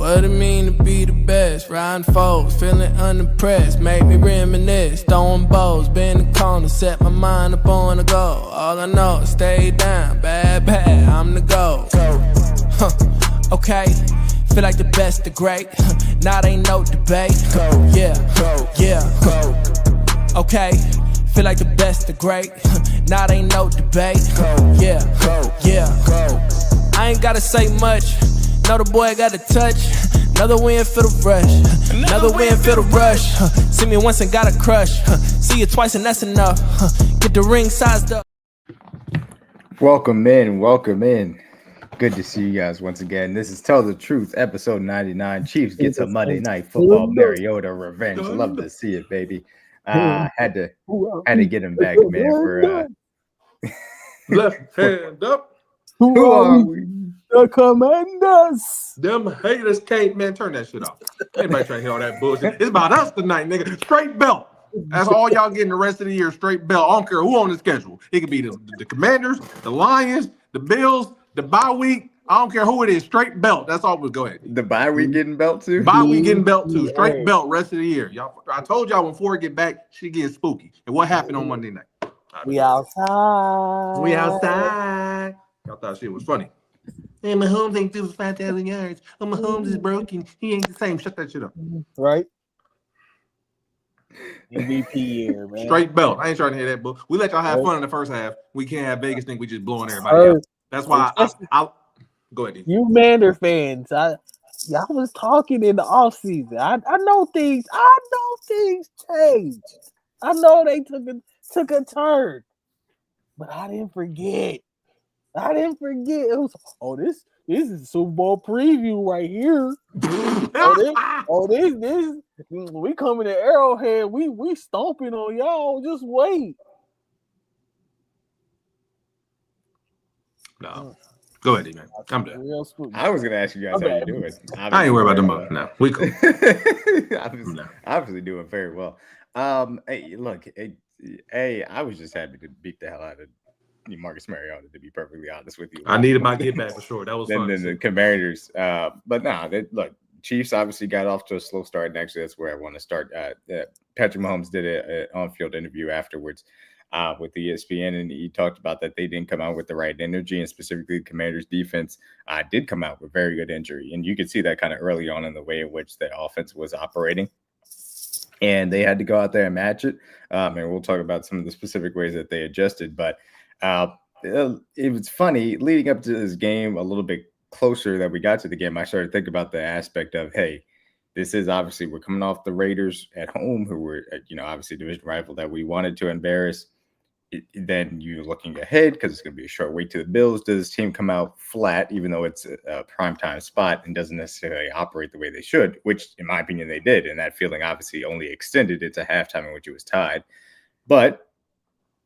What it mean to be the best? Riding foes, feeling unimpressed. Make me reminisce, throwing bows, bend the corner, set my mind up on the goal. All I know is stay down, bad, I'm the goal. Okay, feel like the best, the great. Now there ain't no debate. Yeah. Okay, feel like the best, the great. Now there ain't no debate. Yeah. I ain't gotta say much. Know the boy got a touch. Another win for the rush. Another win for the rush. See me once and got a crush. See you twice and that's enough. Get the ring sized up. Welcome in. Good to see you guys once again. This is Tell the Truth, episode 99. Chiefs gets a Monday Night Football Mariota revenge. Love to see it, baby. Had to get him back, man. For left hand up. Who are we? The Commanders. Them haters can't, man. Turn that shit off. Anybody trying to hear all that bullshit? It's about us tonight, nigga. Straight belt. That's all y'all getting the rest of the year. Straight belt. I don't care who on the schedule. It could be the Commanders, the Lions, the Bills, the bye week. I don't care who it is. Straight belt. That's all. Go ahead. The bye week getting belt too. Bye week getting belt too. Straight belt. Rest of the year. Y'all. I told y'all when Ford get back, she gets spooky. And what happened on Monday night? We outside. Y'all thought shit was funny. Hey, Mahomes ain't threw 5,000 yards. Oh, Mahomes is broken. He ain't the same. Shut that shit up. Right? MVP year, man. Straight belt. I ain't trying to hear that, but we let y'all have fun in the first half. We can't have Vegas think we just blowing everybody out. That's why I'll go ahead. You Mander fans, y'all was talking in the offseason. I know things changed. I know they took a turn, but I didn't forget. It was this is Super Bowl preview right here. this we coming to Arrowhead. We stomping on y'all. Just wait. No. Go ahead, man. I'm done. I was gonna ask you guys how you doing. I ain't worried about them up. No, we cool. Obviously doing very well. Hey, look, I was just happy to beat the hell out of Marcus Mariota, to be perfectly honest with you. I needed my get back for sure. That was fun. Then the Commanders. But no, look, Chiefs obviously got off to a slow start, and actually that's where I want to start. Patrick Mahomes did an on-field interview afterwards with the ESPN, and he talked about that they didn't come out with the right energy, and specifically the Commanders' defense did come out with very good injury, and you could see that kind of early on in the way in which the offense was operating. And they had to go out there and match it. And we'll talk about some of the specific ways that they adjusted, but it was funny leading up to this game a little bit closer that we got to the game. I started thinking about the aspect of, hey, this is obviously we're coming off the Raiders at home, who were, obviously division rival that we wanted to embarrass. Then you're looking ahead because it's going to be a short wait to the Bills. Does this team come out flat, even though it's a primetime spot and doesn't necessarily operate the way they should, which in my opinion they did. And that feeling obviously only extended into halftime in which it was tied. But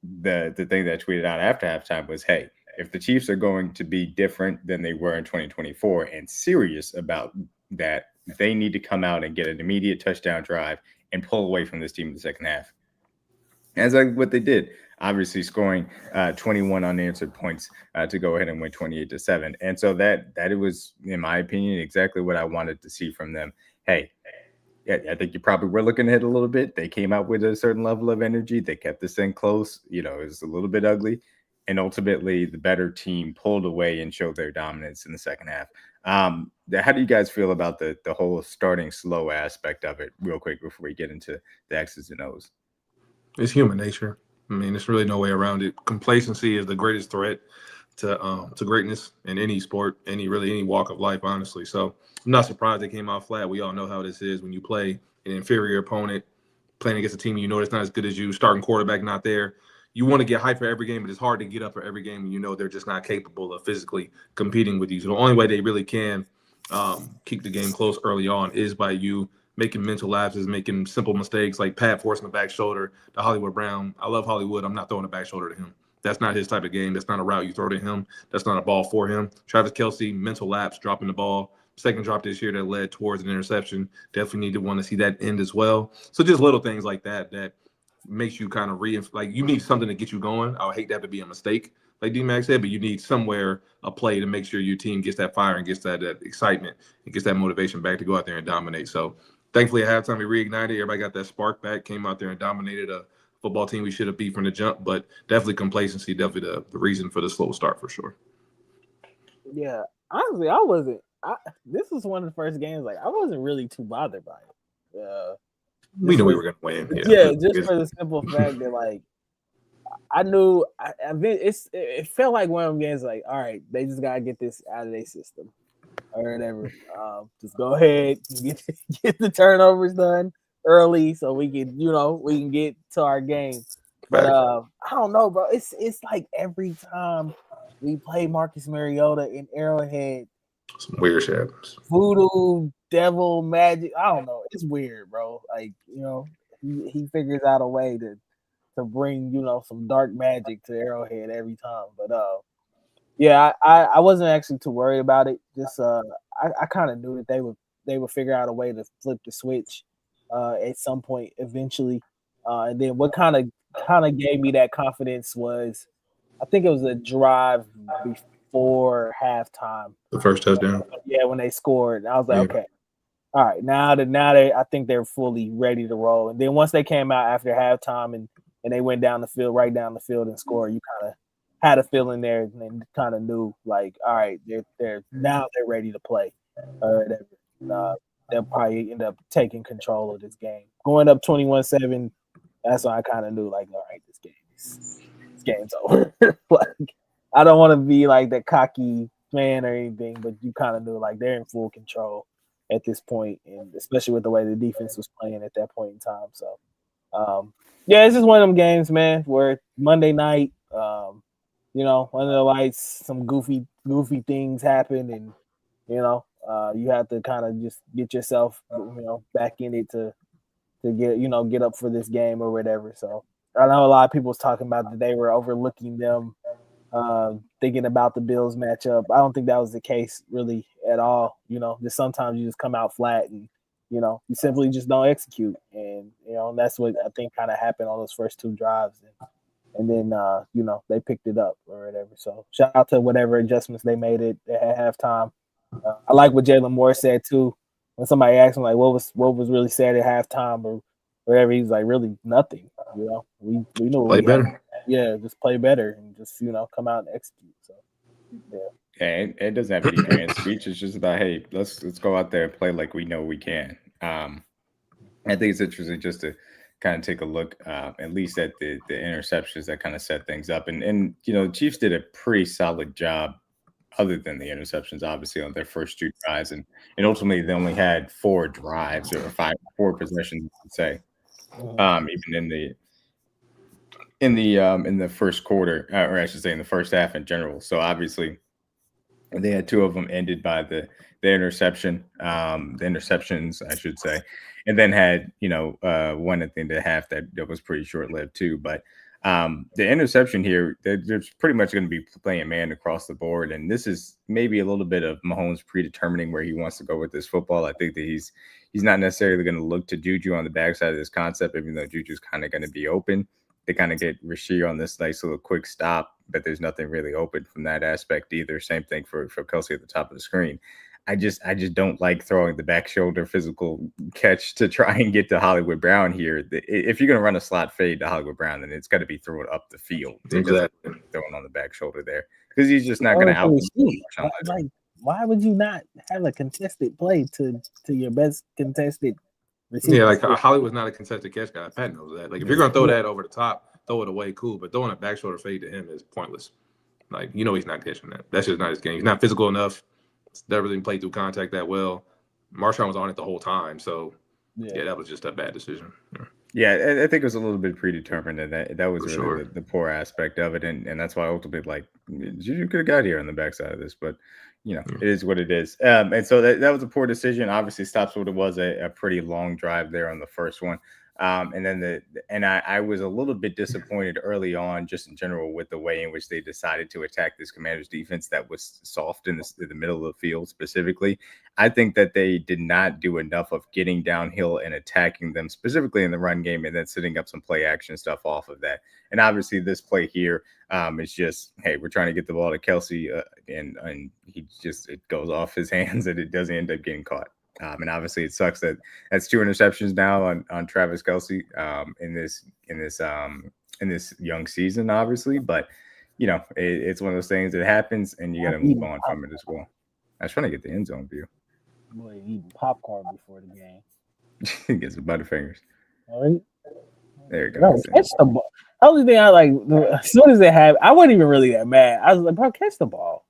the thing that I tweeted out after halftime was, hey, if the Chiefs are going to be different than they were in 2024 and serious about that, they need to come out and get an immediate touchdown drive and pull away from this team in the second half. As what they did, obviously scoring 21 unanswered points to go ahead and win 28-7. And so that it was, in my opinion, exactly what I wanted to see from them. Hey, yeah, I think you probably were looking ahead a little bit. They came out with a certain level of energy. They kept this thing close. It was a little bit ugly. And ultimately, the better team pulled away and showed their dominance in the second half. How do you guys feel about the whole starting slow aspect of it real quick before we get into the X's and O's? It's human nature. I mean, there's really no way around it. Complacency is the greatest threat to greatness in any sport, any walk of life, honestly. So I'm not surprised they came out flat. We all know how this is when you play an inferior opponent, playing against a team you know that's not as good as you, starting quarterback not there. You want to get hyped for every game, but it's hard to get up for every game when you know they're just not capable of physically competing with you. So the only way they really can keep the game close early on is by you making mental lapses, making simple mistakes like Pat forcing the back shoulder to Hollywood Brown. I love Hollywood. I'm not throwing a back shoulder to him. That's not his type of game. That's not a route you throw to him. That's not a ball for him. Travis Kelce, mental lapse, dropping the ball. Second drop this year that led towards an interception. Definitely need to want to see that end as well. So just little things like that makes you kind of you need something to get you going. I would hate that to be a mistake, like DMac said, but you need somewhere a play to make sure your team gets that fire and gets that excitement and gets that motivation back to go out there and dominate. So thankfully, at halftime, we reignited. Everybody got that spark back, came out there and dominated a football team we should have beat from the jump. But definitely complacency, definitely the reason for the slow start for sure. Yeah, honestly, I wasn't. This was one of the first games. Like, I wasn't really too bothered by it. We knew we were going to win. Yeah, just for the simple fact that, like, I knew it felt like one of them games. Like, all right, they just gotta get this out of their system or whatever. Just go ahead and get the turnovers done early so we can get to our game. But I don't know, bro. It's like every time we play Marcus Mariota in Arrowhead, some weird shit happens. Voodoo, devil, magic. I don't know. It's weird, bro. Like, he figures out a way to bring, some dark magic to Arrowhead every time. But yeah, I wasn't actually too worried about it. Just I kind of knew that they would figure out a way to flip the switch at some point eventually. And then what kind of gave me that confidence was, I think it was a drive before halftime. The first touchdown. Yeah, when they scored, I was like, okay, all right, now I think they're fully ready to roll. And then once they came out after halftime and they went right down the field and scored, you kind of had a feeling there and kind of knew, like, all right, they're ready to play. They'll probably end up taking control of this game. Going up 21-7, that's when I kind of knew, like, all right, this game's over. Like, I don't want to be like that cocky fan or anything, but you kind of knew, like, they're in full control at this point, and especially with the way the defense was playing at that point in time. So, yeah, it's just one of them games, man, where Monday night, under the lights, some goofy things happen, and, you have to kind of just get yourself, back in it to get up for this game or whatever. So I know a lot of people was talking about that they were overlooking them, thinking about the Bills matchup. I don't think that was the case really at all. Just sometimes you just come out flat and, you simply just don't execute. And, that's what I think kind of happened on those first two drives. And then, they picked it up or whatever. So shout out to whatever adjustments they made at halftime. I like what Jalen Moore said too. When somebody asked him, like, what was really said at halftime or whatever, he was like, really nothing. We know play better. Just play better and just, come out and execute. So, yeah. Yeah, it doesn't have any grand speech. It's just about, hey, let's go out there and play like we know we can. I think it's interesting just to kind of take a look, at least at the interceptions that kind of set things up. And the Chiefs did a pretty solid job, other than the interceptions, obviously, on their first two drives. And ultimately, they only had 4 drives or 4 possessions, I'd say, even in the first quarter, or I should say in the first half in general. So obviously, they had 2 of them ended by the interceptions, I should say, and then had one at the end of the half that was pretty short-lived too. But the interception here, there's pretty much going to be playing man across the board, and this is maybe a little bit of Mahomes predetermining where he wants to go with this football. I think that he's not necessarily going to look to Juju on the backside of this concept, even though Juju's kind of going to be open. They kind of get Rasheed on this nice little quick stop, but there's nothing really open from that aspect either. Same thing for Kelce at the top of the screen. I just don't like throwing the back shoulder physical catch to try and get to Hollywood Brown here. If you're going to run a slot fade to Hollywood Brown, then it's got to be thrown up the field. Exactly. Throwing on the back shoulder there, because he's just not going to out. Like, why would you not have a contested play to your best contested receiver? Yeah, like Hollywood's not a contested catch guy. Pat knows that. Like, if you're going to throw that over the top, throw it away, cool. But throwing a back shoulder fade to him is pointless. Like, he's not catching that. That's just not his game. He's not physical enough. Never really played through contact that well. Marshawn was on it the whole time, so yeah, that was just a bad decision. Yeah, I think it was a little bit predetermined, and that was really sure. the poor aspect of it, and that's why ultimately, like, you could have got here on the backside of this, but it is what it is. And so that was a poor decision. Obviously, stops what it was a pretty long drive there on the first one. And then I was a little bit disappointed early on, just in general, with the way in which they decided to attack this Commanders defense that was soft in the middle of the field specifically. I think that they did not do enough of getting downhill and attacking them specifically in the run game, and then setting up some play action stuff off of that. And obviously, this play here is just, hey, we're trying to get the ball to Kelce, and it goes off his hands, and it doesn't end up getting caught. And obviously, it sucks that that's 2 interceptions now on Travis Kelce in this young season, obviously. But it's one of those things that happens, and you got to move on from it as well. I was trying to get the end zone view. Boy, eating popcorn before the game. Get some Butterfingers. All right. There you go. No, catch the ball. The only thing I like, as soon as they have, I wasn't even really that mad. I was like, bro, catch the ball.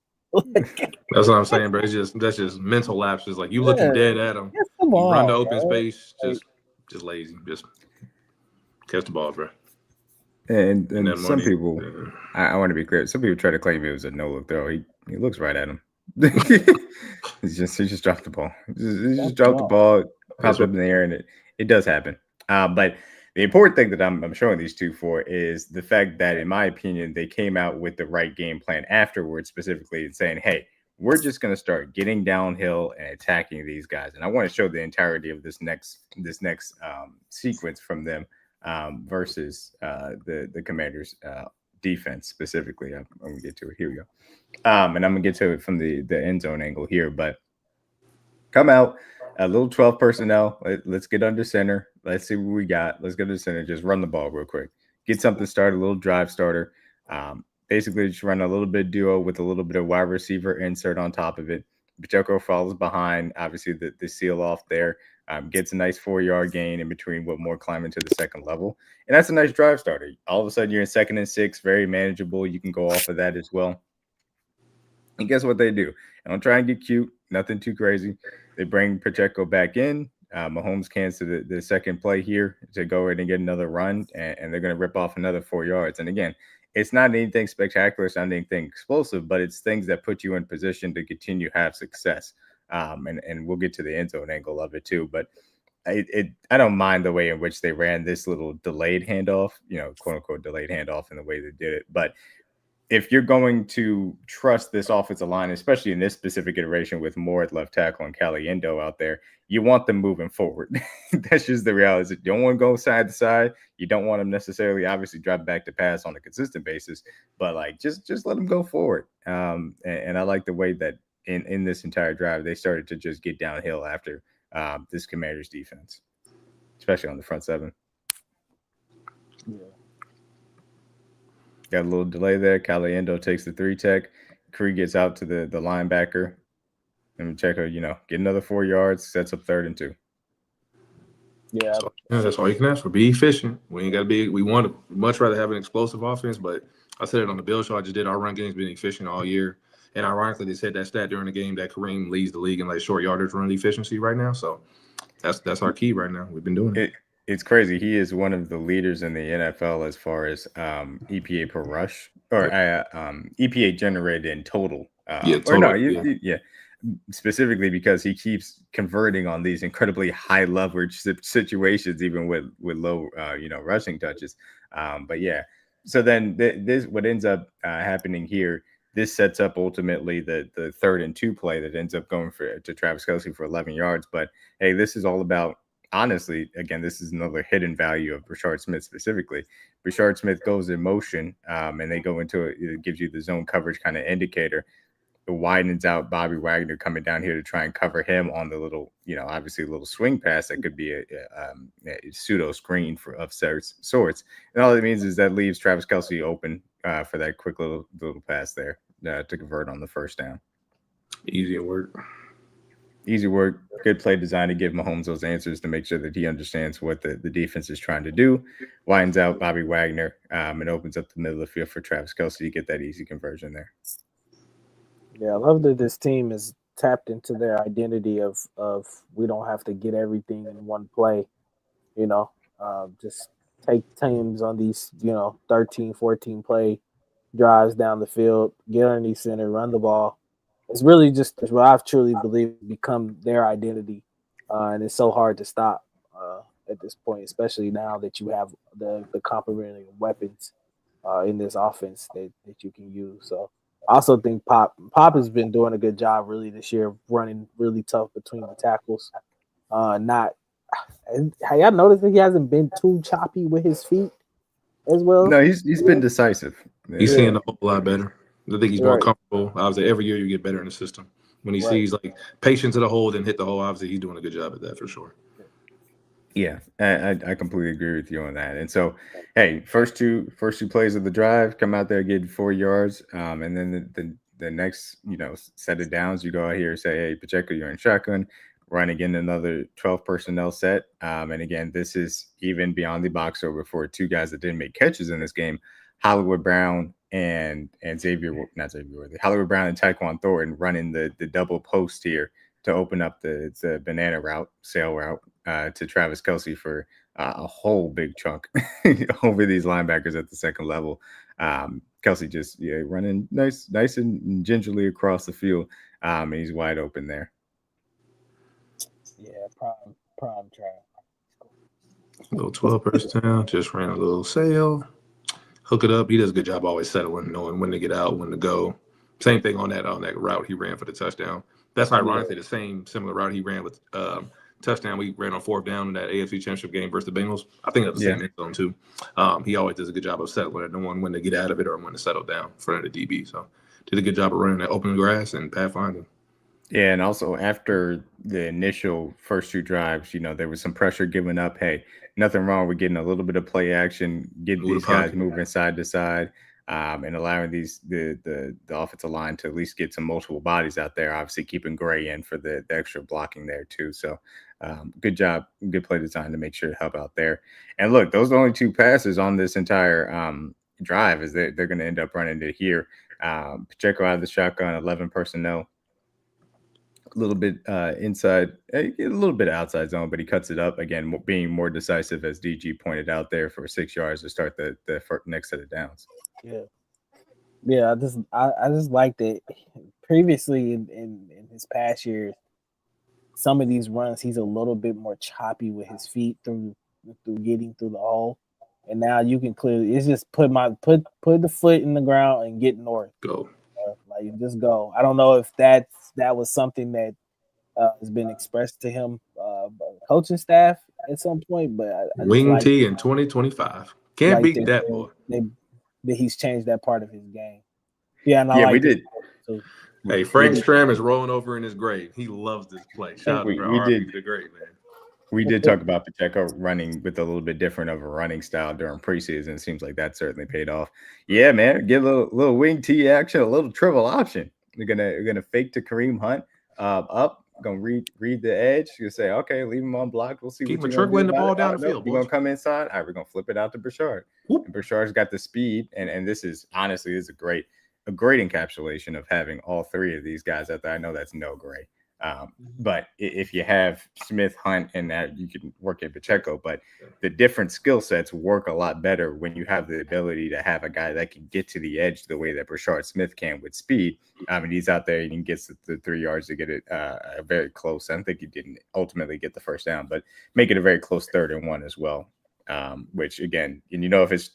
That's what I'm saying, bro. That's just mental lapses. Like you looking dead at him, run to open space, just lazy. Just catch the ball, bro. And some people, I want to be clear. Some people try to claim it was a no look throw. He looks right at him. he just dropped the ball. He just dropped the ball, popped up in the air, and it does happen. But the important thing that I'm showing these two for is the fact that, in my opinion, they came out with the right game plan afterwards, specifically and saying, hey, we're just going to start getting downhill and attacking these guys. And I want to show the entirety of this next sequence from them versus the Commanders defense specifically. I'm going to get to it. Here we go. And I'm going to get to it from the end zone angle here. But come out, a little 12 personnel. Let's get under center. Let's see what we got. Let's go to the center. Just run the ball real quick. Get something started, a little drive starter. Basically, just run a little bit of duo with a little bit of wide receiver insert on top of it. Pacheco follows behind. Obviously, the seal off there. Gets a nice 4-yard gain in between Whitmore climbing to the second level. And that's a nice drive starter. All of a sudden, you're in 2nd and 6. Very manageable. You can go off of that as well. And guess what they do? They don't try and get cute. Nothing too crazy. They bring Pacheco back in. Mahomes cans to the second play here to go ahead and get another run, and they're going to rip off another 4 yards. And again, it's not anything spectacular. It's not anything explosive, but it's things that put you in position to continue to have success. And we'll get to the end zone angle of it too. But I don't mind the way in which they ran this little delayed handoff, quote unquote delayed handoff, in the way they did it. But if you're going to trust this offensive line, especially in this specific iteration with Moore at left tackle and Caliendo out there, you want them moving forward. That's just the reality. You don't want to go side to side. You don't want them necessarily, obviously, drop back to pass on a consistent basis, but just let them go forward. And I like the way that in this entire drive, they started to just get downhill after this Commanders defense, especially on the front seven. Yeah. Got a little delay there. Caliendo takes the 3-tech. Cree gets out to the linebacker. And Pacheco, get another 4 yards, sets up 3rd and 2. Yeah. So, that's all you can ask for. Be efficient. We ain't got to be. We want to much rather have an explosive offense, but I said it on the Bill show I just did. Our run game's been efficient all year. And ironically, they said that stat during the game that Kareem leads the league in short yardage run efficiency right now. So that's our key right now. We've been doing it. It's crazy. He is one of the leaders in the NFL as far as EPA per rush, or EPA generated in total. Specifically because he keeps converting on these incredibly high leverage situations, even with low, rushing touches. But yeah, so then this what ends up happening here. This sets up ultimately the 3rd and 2 play that ends up going to Travis Kelce for 11 yards. But hey, this is all about. Honestly, again, this is another hidden value of Brashard Smith specifically. Brashard Smith goes in motion, and they go into it gives you the zone coverage kind of indicator. It widens out Bobby Wagner coming down here to try and cover him on the little, obviously a little swing pass that could be a pseudo screen of sorts. And all it means is that leaves Travis Kelce open for that quick little pass there to convert on the 1st down. Easy work. Easy work, good play design to give Mahomes those answers to make sure that he understands what the defense is trying to do. Widens out Bobby Wagner and opens up the middle of the field for Travis Kelce to get that easy conversion there. Yeah, I love that this team has tapped into their identity of we don't have to get everything in one play. Just take teams on these, 13, 14 play drives down the field, get underneath center, run the ball. It's really just what I've truly believe become their identity, and it's so hard to stop. at this point, especially now that you have the complementary weapons in this offense that you can use. So I also think Pop has been doing a good job really this year, running really tough between the tackles. Not have y'all noticed that he hasn't been too choppy with his feet as well? No, he's been decisive. He's Yeah. seeing a whole lot better. I think he's more Right. comfortable. Obviously, every year you get better in the system. When he Right. sees like patience at a hole and hit the hole, obviously he's doing a good job at that for sure. Yeah, I completely agree with you on that. And so, hey, first two plays of the drive, come out there, get 4 yards, and then the next set of downs, you go out here and say, hey, Pacheco, you're in shotgun, run again another 12 personnel set, and again, this is even beyond the box over for two guys that didn't make catches in this game, Hollywood Brown and Hollywood Brown and Tyquan Thornton running the double post here to open up the banana sail route to Travis Kelce for a whole big chunk over these linebackers at the second level. Kelce just running nice and gingerly across the field, and he's wide open there. Yeah, prime track. Little 12 first down, just ran a little sail, hook it up. He does a good job always settling, knowing when to get out, when to go. Same thing on that route he ran for the touchdown. That's ironically the similar route he ran with touchdown we ran on 4th down in that AFC Championship game versus the Bengals. I think that's the same end zone too. He always does a good job of settling it, knowing when to get out of it or when to settle down in front of the DB. So did a good job of running that open grass and pathfinding. Yeah, and also after the initial first 2 drives, there was some pressure given up. Hey, nothing wrong with getting a little bit of play action, getting these guys moving side to side, and allowing the offensive line to at least get some multiple bodies out there. Obviously, keeping Gray in for the extra blocking there too. So, good job, good play design to make sure to help out there. And look, those are the only 2 passes on this entire drive. Is they're going to end up running it here. Pacheco out of the shotgun, 11 personnel. A little bit inside, a little bit outside zone, but he cuts it up again, being more decisive, as DG pointed out there, for 6 yards to start the next set of downs. Yeah. I just like that. Previously in his past years, some of these runs he's a little bit more choppy with his feet through getting through the hole, and now you can clearly it's just put the foot in the ground and get north. Go. Like just go. I don't know if that was something that has been expressed to him by the coaching staff at some point, but I Wing T in 2025 can't beat that boy. That he's changed that part of his game. Yeah, and we did. So, hey, Frank Stram is rolling over in his grave. He loves this play. Shout out to RP, the great man. We did talk about Pacheco running with a little bit different of a running style during preseason. It seems like that certainly paid off. Yeah, man, get a little wing T action, a little triple option. We're gonna fake to Kareem Hunt up. Gonna read the edge. You say, okay, leave him on block. We'll see. Keep what you're trickling the ball down no, the field. You're gonna come inside. All right, we're gonna flip it out to Brashard. And Brashard's got the speed, and this is honestly a great encapsulation of having all 3 of these guys out there. I know that's no Gray. But if you have Smith, Hunt, and that, you can work at Pacheco. But the different skill sets work a lot better when you have the ability to have a guy that can get to the edge the way that Brashard Smith can with speed. I mean, he's out there and he gets the 3 yards to get it very close. I don't think he didn't ultimately get the first down, but make it a very close 3rd and 1 as well. Which again, and if it's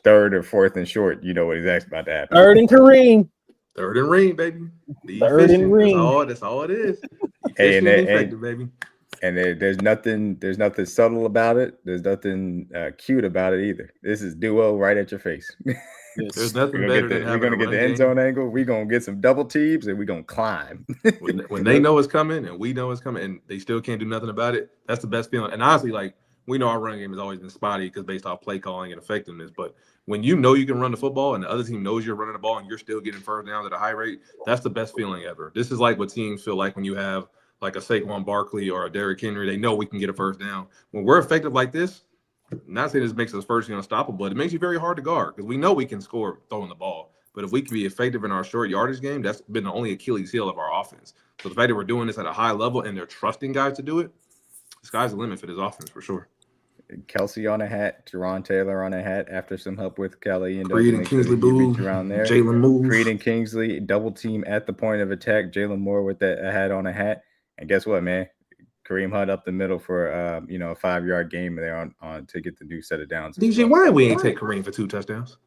3rd or 4th and short, you know what exactly about to happen. 3rd and Kareem. 3rd and ring, baby. 3rd and ring. That's all it is. Hey, effective, baby. And there's nothing subtle about it. There's nothing cute about it either. This is duo right at your face. There's nothing better than we're gonna get the end zone angle. We're gonna get some double teams and we're gonna climb. when they know it's coming and we know it's coming and they still can't do nothing about it, that's the best feeling. And honestly, like, we know our run game has always been spotty because based off play calling and effectiveness. But when you know you can run the football and the other team knows you're running the ball and you're still getting first downs at a high rate, that's the best feeling ever. This is like what teams feel like when you have like a Saquon Barkley or a Derrick Henry. They know we can get a first down. When we're effective like this, not saying this makes us first unstoppable, but it makes you very hard to guard because we know we can score throwing the ball. But if we can be effective in our short yardage game, that's been the only Achilles heel of our offense. So the fact that we're doing this at a high level and they're trusting guys to do it, the sky's the limit for this offense for sure. Kelce on a hat, Teron Taylor on a hat after some help with Kelly and Creed and Kingsley Boo around there. Jalen moves. Creed and Kingsley double team at the point of attack. Jalen Moore with a hat on a hat. And guess what, man? Kareem Hunt up the middle for a 5-yard game there on to get the new set of downs. DJ, why we ain't take Kareem for 2 touchdowns?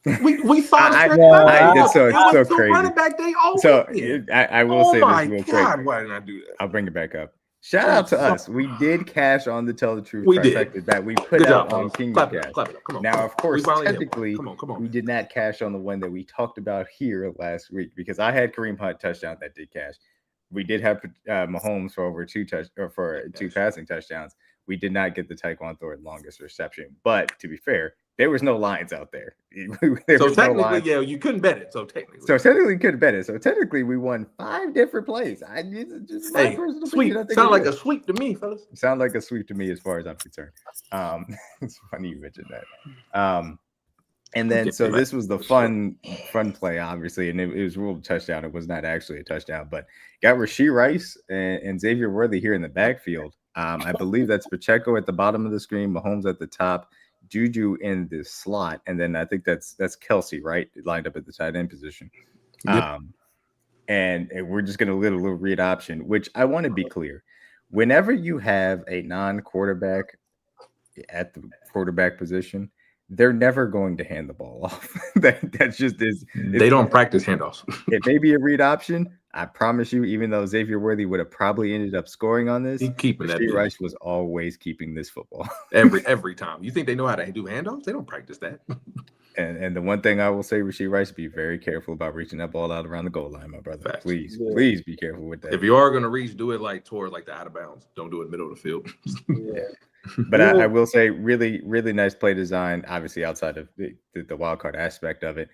We saw it's so crazy. Running back day all weekend. I will say this real quick. Why didn't I do that? I'll bring it back up. Shout out to us. We did cash on the Tell the Truth. We did. That we put Good out job, on King clap Cash. it up. Come on. Now, of course, technically, come on. we did not cash on the one that we talked about here last week because I had Kareem Hunt touchdown that did cash. We did have Mahomes for over 2 passing touchdowns. We did not get the Tyquan Thornton longest reception. But to be fair, there was no lines out there. Technically, you couldn't bet it. So technically, you couldn't bet it. So technically, we won 5 different plays. Sweep. Sound like a sweep to me, fellas. Sound like a sweep to me as far as I'm concerned. It's funny you mentioned that. And then, so this was the fun play, obviously, and it was ruled a touchdown. It was not actually a touchdown, but got Rashee Rice and Xavier Worthy here in the backfield. I believe that's Pacheco at the bottom of the screen, Mahomes at the top, Juju in the slot, and then I think that's Kelce, right, lined up at the tight end position. Yep. And we're just going to little read option, which I want to be clear. Whenever you have a non-quarterback at the quarterback position, they're never going to hand the ball off. That's just is. They don't practice handoffs. It may be a read option. I promise you, even though Xavier Worthy would have probably ended up scoring on this, Rashee Rice was always keeping this football. every time. You think they know how to do handoffs? They don't practice that. And the one thing I will say, Rashee Rice, be very careful about reaching that ball out around the goal line, my brother. Facts. Please be careful with that. If you are going to reach, do it towards the out of bounds. Don't do it middle of the field. Yeah. But I will say, really, really nice play design, obviously outside of the wild card aspect of it.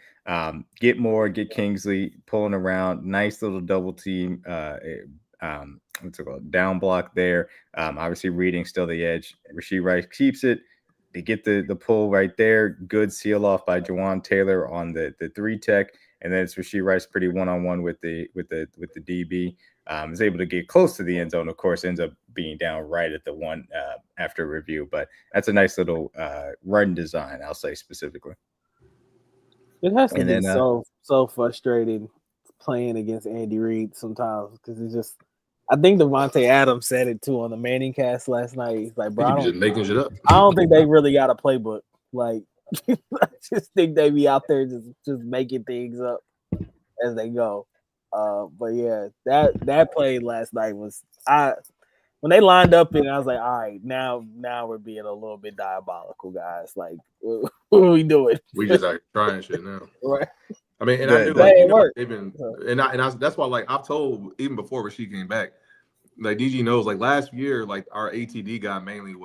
Get Kingsley pulling around, nice little double team, what's it called, down block there. Obviously reading still the edge. Rashee Rice keeps it. They get the pull right there. Good seal off by Jawan Taylor on the 3 tech. And then it's Rashee Rice pretty one-on-one with the DB. Is able to get close to the end zone. Of course, ends up being down right at the 1 after review. But that's a nice little run design, I'll say specifically. It has to be so frustrating playing against Andy Reid sometimes because it's just. I think Devontae Adams said it too on the Manning cast last night. He's like, bro, just making shit up. I don't think they really got a playbook. Like, I just think they be out there just making things up as they go. But yeah, that play last night was when they lined up and I was like, all right, now we're being a little bit diabolical, guys. Like, what are we doing? We just like trying shit now, right? I mean, and I knew it worked. That's why I've told even before Rashee came back, DG knows last year our ATD guy mainly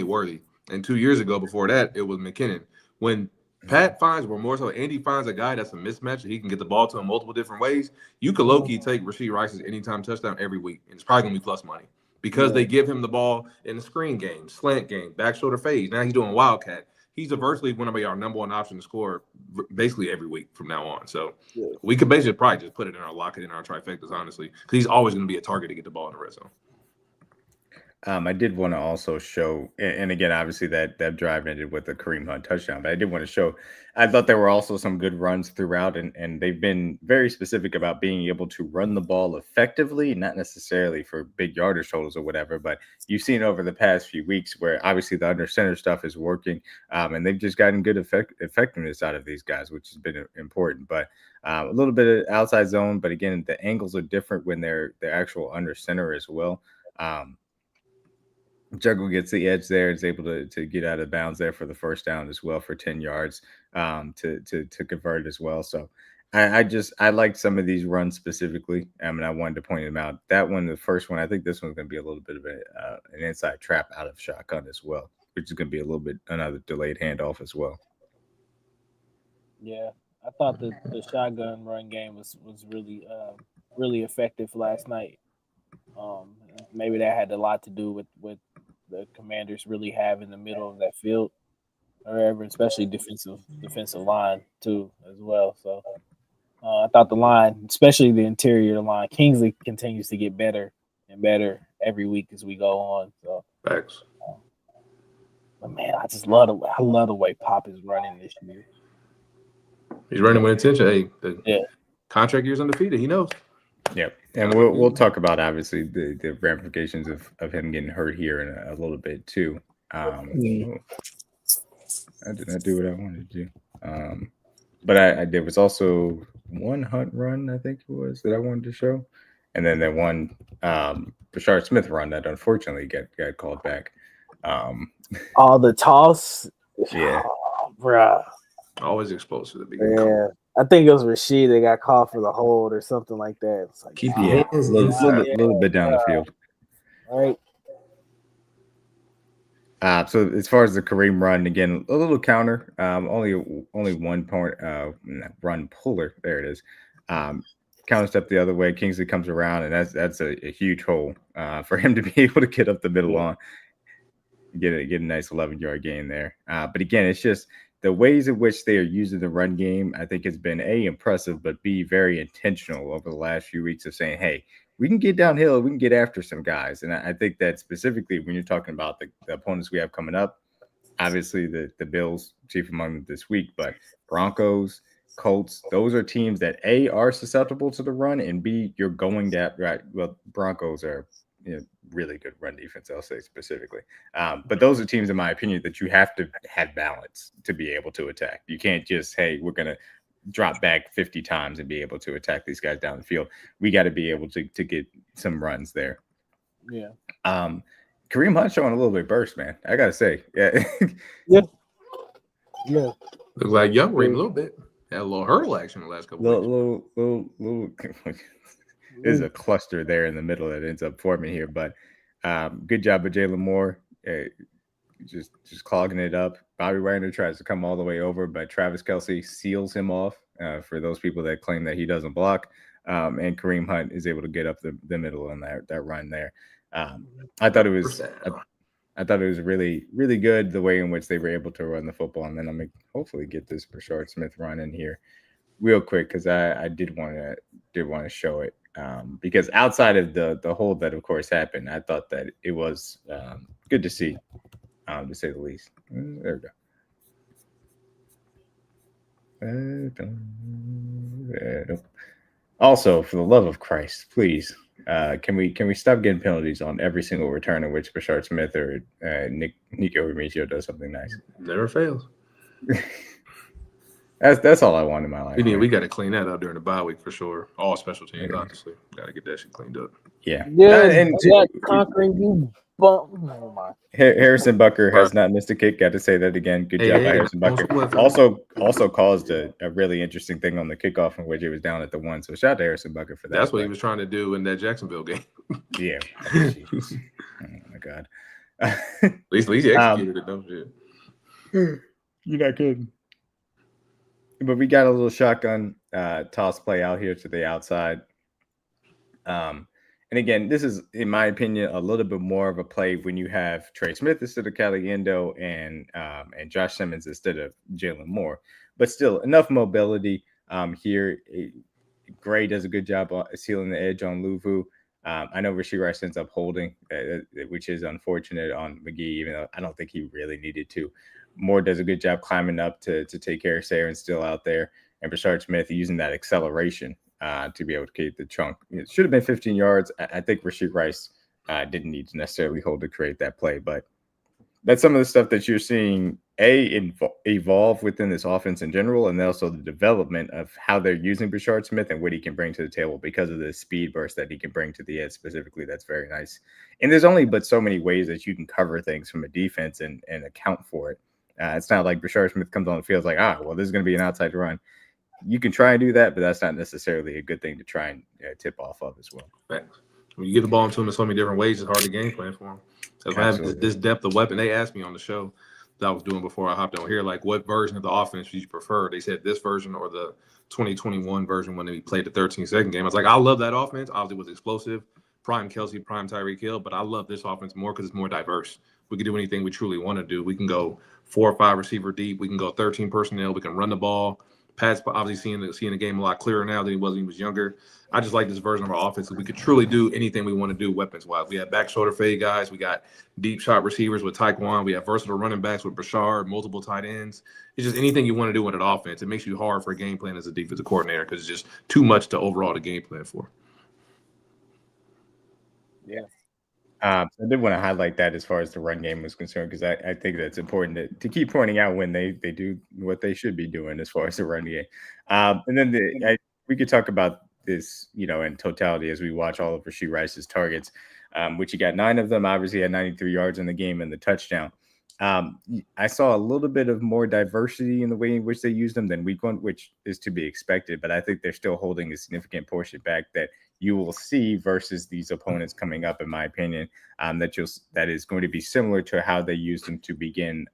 Worthy, and 2 years ago before that it was McKinnon. When Pat finds, or more so Andy finds a guy that's a mismatch that he can get the ball to him multiple different ways, you could low-key take Rashee Rice's anytime touchdown every week, and it's probably going to be plus money because they give him the ball in the screen game, slant game, back shoulder fade. Now he's doing Wildcat. He's virtually going to be our number 1 option to score basically every week from now on. So we could basically probably just put it in our lock it in our trifectas, honestly, because he's always going to be a target to get the ball in the red zone. I did want to also show, and again, obviously that drive ended with a Kareem Hunt touchdown, but I did want to show, I thought there were also some good runs throughout, and they've been very specific about being able to run the ball effectively, not necessarily for big yardage totals or whatever, but you've seen over the past few weeks where obviously the under center stuff is working, and they've just gotten good effectiveness out of these guys, which has been important, but a little bit of outside zone, but again, the angles are different when they're actual under center as well. Juggle gets the edge there. Is able to get out of bounds there for the first down as well for 10 yards to convert as well. So I liked some of these runs specifically. I wanted to point them out. That one, the first one, I think this one's going to be a little bit of an inside trap out of shotgun as well, which is going to be a little bit another delayed handoff as well. Yeah, I thought the shotgun run game was really really effective last night. Maybe that had a lot to do with the Commanders really have in the middle of that field, or wherever, especially defensive line too as well. So I thought the line, especially the interior line, Kingsley continues to get better and better every week as we go on. So thanks. But man, I just love the way Pop is running this year. He's running with intention. Hey, contract year's undefeated. He knows. Yep. And we'll talk about obviously the ramifications of him getting hurt here in a little bit too. I did not do what I wanted to do. But there was also one Hunt run, I think it was, that I wanted to show. And then that one Brashard Smith run that unfortunately got called back. All the toss. Yeah. Oh, bruh. Always exposed to the beginning. Yeah. I think it was Rashid that got called for the hold or something like that. It's like, Keep Yeah. your hands A inside. little bit down the field. right. So as far as the Kareem run, again, a little counter, only 1 point run puller. There it is. Counter step the other way. Kingsley comes around, and that's a huge hole for him to be able to get up the middle on, get a nice 11-yard gain there. But again, it's just the ways in which they are using the run game, I think has been A, impressive, but B, very intentional over the last few weeks of saying, hey, we can get downhill, we can get after some guys. And I think that specifically when you're talking about the opponents we have coming up, obviously the Bills, chief among them this week, but Broncos, Colts, those are teams that A, are susceptible to the run, and B, you're going that right. Well, Broncos are really good run defense, I'll say specifically. But those are teams, in my opinion, that you have to have balance to be able to attack. You can't just, hey, we're going to drop back 50 times and be able to attack these guys down the field. We got to be able to get some runs there. Yeah. Kareem Hunt showing a little bit burst, man. I got to say. Yeah. Yeah. Looks like young Ray a little bit. Had a little hurdle action the last couple little There's a cluster there in the middle that ends up forming here, but good job with Jalen Moore, just clogging it up. Bobby Wagner tries to come all the way over, but Travis Kelce seals him off for those people that claim that he doesn't block, and Kareem Hunt is able to get up the middle on that run there. I thought it was really, really good the way in which they were able to run the football, and then I'm gonna hopefully get this Brashard Smith run in here real quick because I did want to show it. Because outside of the hold that, of course, happened, I thought that it was good to see, to say the least. There we go. Also, for the love of Christ, please, can we stop getting penalties on every single return in which Brashard Smith or Nico Remigio does something nice? Never fails. That's all I want in my life. We got to clean that up during the bye week for sure. All special teams, honestly. Got to get that shit cleaned up. Yeah. And Jack conquering you bump. Oh my. Harrison Bucker has not missed a kick. Got to say that again. Good job by Harrison Bucker. Also caused a really interesting thing on the kickoff in which it was down at the 1. So shout out to Harrison Bucker for that. That's what he was trying to do in that Jacksonville game. Yeah. Oh my God. At least he executed it, though. Shit. You're not kidding. But we got a little shotgun toss play out here to the outside. And again, this is, in my opinion, a little bit more of a play when you have Trey Smith instead of Caliendo and Josh Simmons instead of Jalen Moore. But still, enough mobility here. Gray does a good job sealing the edge on Luvu. I know Rashee Rice ends up holding, which is unfortunate on McGee, even though I don't think he really needed to. Moore does a good job climbing up to take care of Sayre and still out there. And Brashard Smith using that acceleration to be able to get the chunk. It should have been 15 yards. I think Rashee Rice didn't need to necessarily hold to create that play. But that's some of the stuff that you're seeing, evolve within this offense in general, and also the development of how they're using Brashard Smith and what he can bring to the table because of the speed burst that he can bring to the edge specifically. That's very nice. And there's only but so many ways that you can cover things from a defense and account for it. It's not like Brashard Smith comes on the field like, this is going to be an outside run. You can try and do that, but that's not necessarily a good thing to try and tip off of as well. Thanks. When you get the ball into him in so many different ways, it's hard to game plan for him. So if I have this depth of weapon, they asked me on the show that I was doing before I hopped on here, like what version of the offense you prefer? They said this version or the 2021 version when they played the 13-second game. I was like, I love that offense. Obviously, it was explosive. Prime Kelce, prime Tyreek Hill, but I love this offense more because it's more diverse. We can do anything we truly want to do. We can go 4 or 5 receiver deep. We can go 13 personnel. We can run the ball. Pat's obviously seeing the game a lot clearer now than he was when he was younger. I just like this version of our offense. We could truly do anything we want to do weapons-wise. We have back shoulder fade guys. We got deep shot receivers with Taekwon. We have versatile running backs with Brashard, multiple tight ends. It's just anything you want to do with an offense. It makes you hard for a game plan as a defensive coordinator because it's just too much to overall the game plan for. Yeah. So I did want to highlight that as far as the run game was concerned, because I think that's important to keep pointing out when they do what they should be doing as far as the run game. And then we could talk about this, in totality as we watch all of Rashee Rice's targets, which he got 9 of them. Obviously, had 93 yards in the game and the touchdown. I saw a little bit of more diversity in the way in which they used them than week 1, which is to be expected. But I think they're still holding a significant portion back that you will see versus these opponents coming up, in my opinion, that is going to be similar to how they used them to begin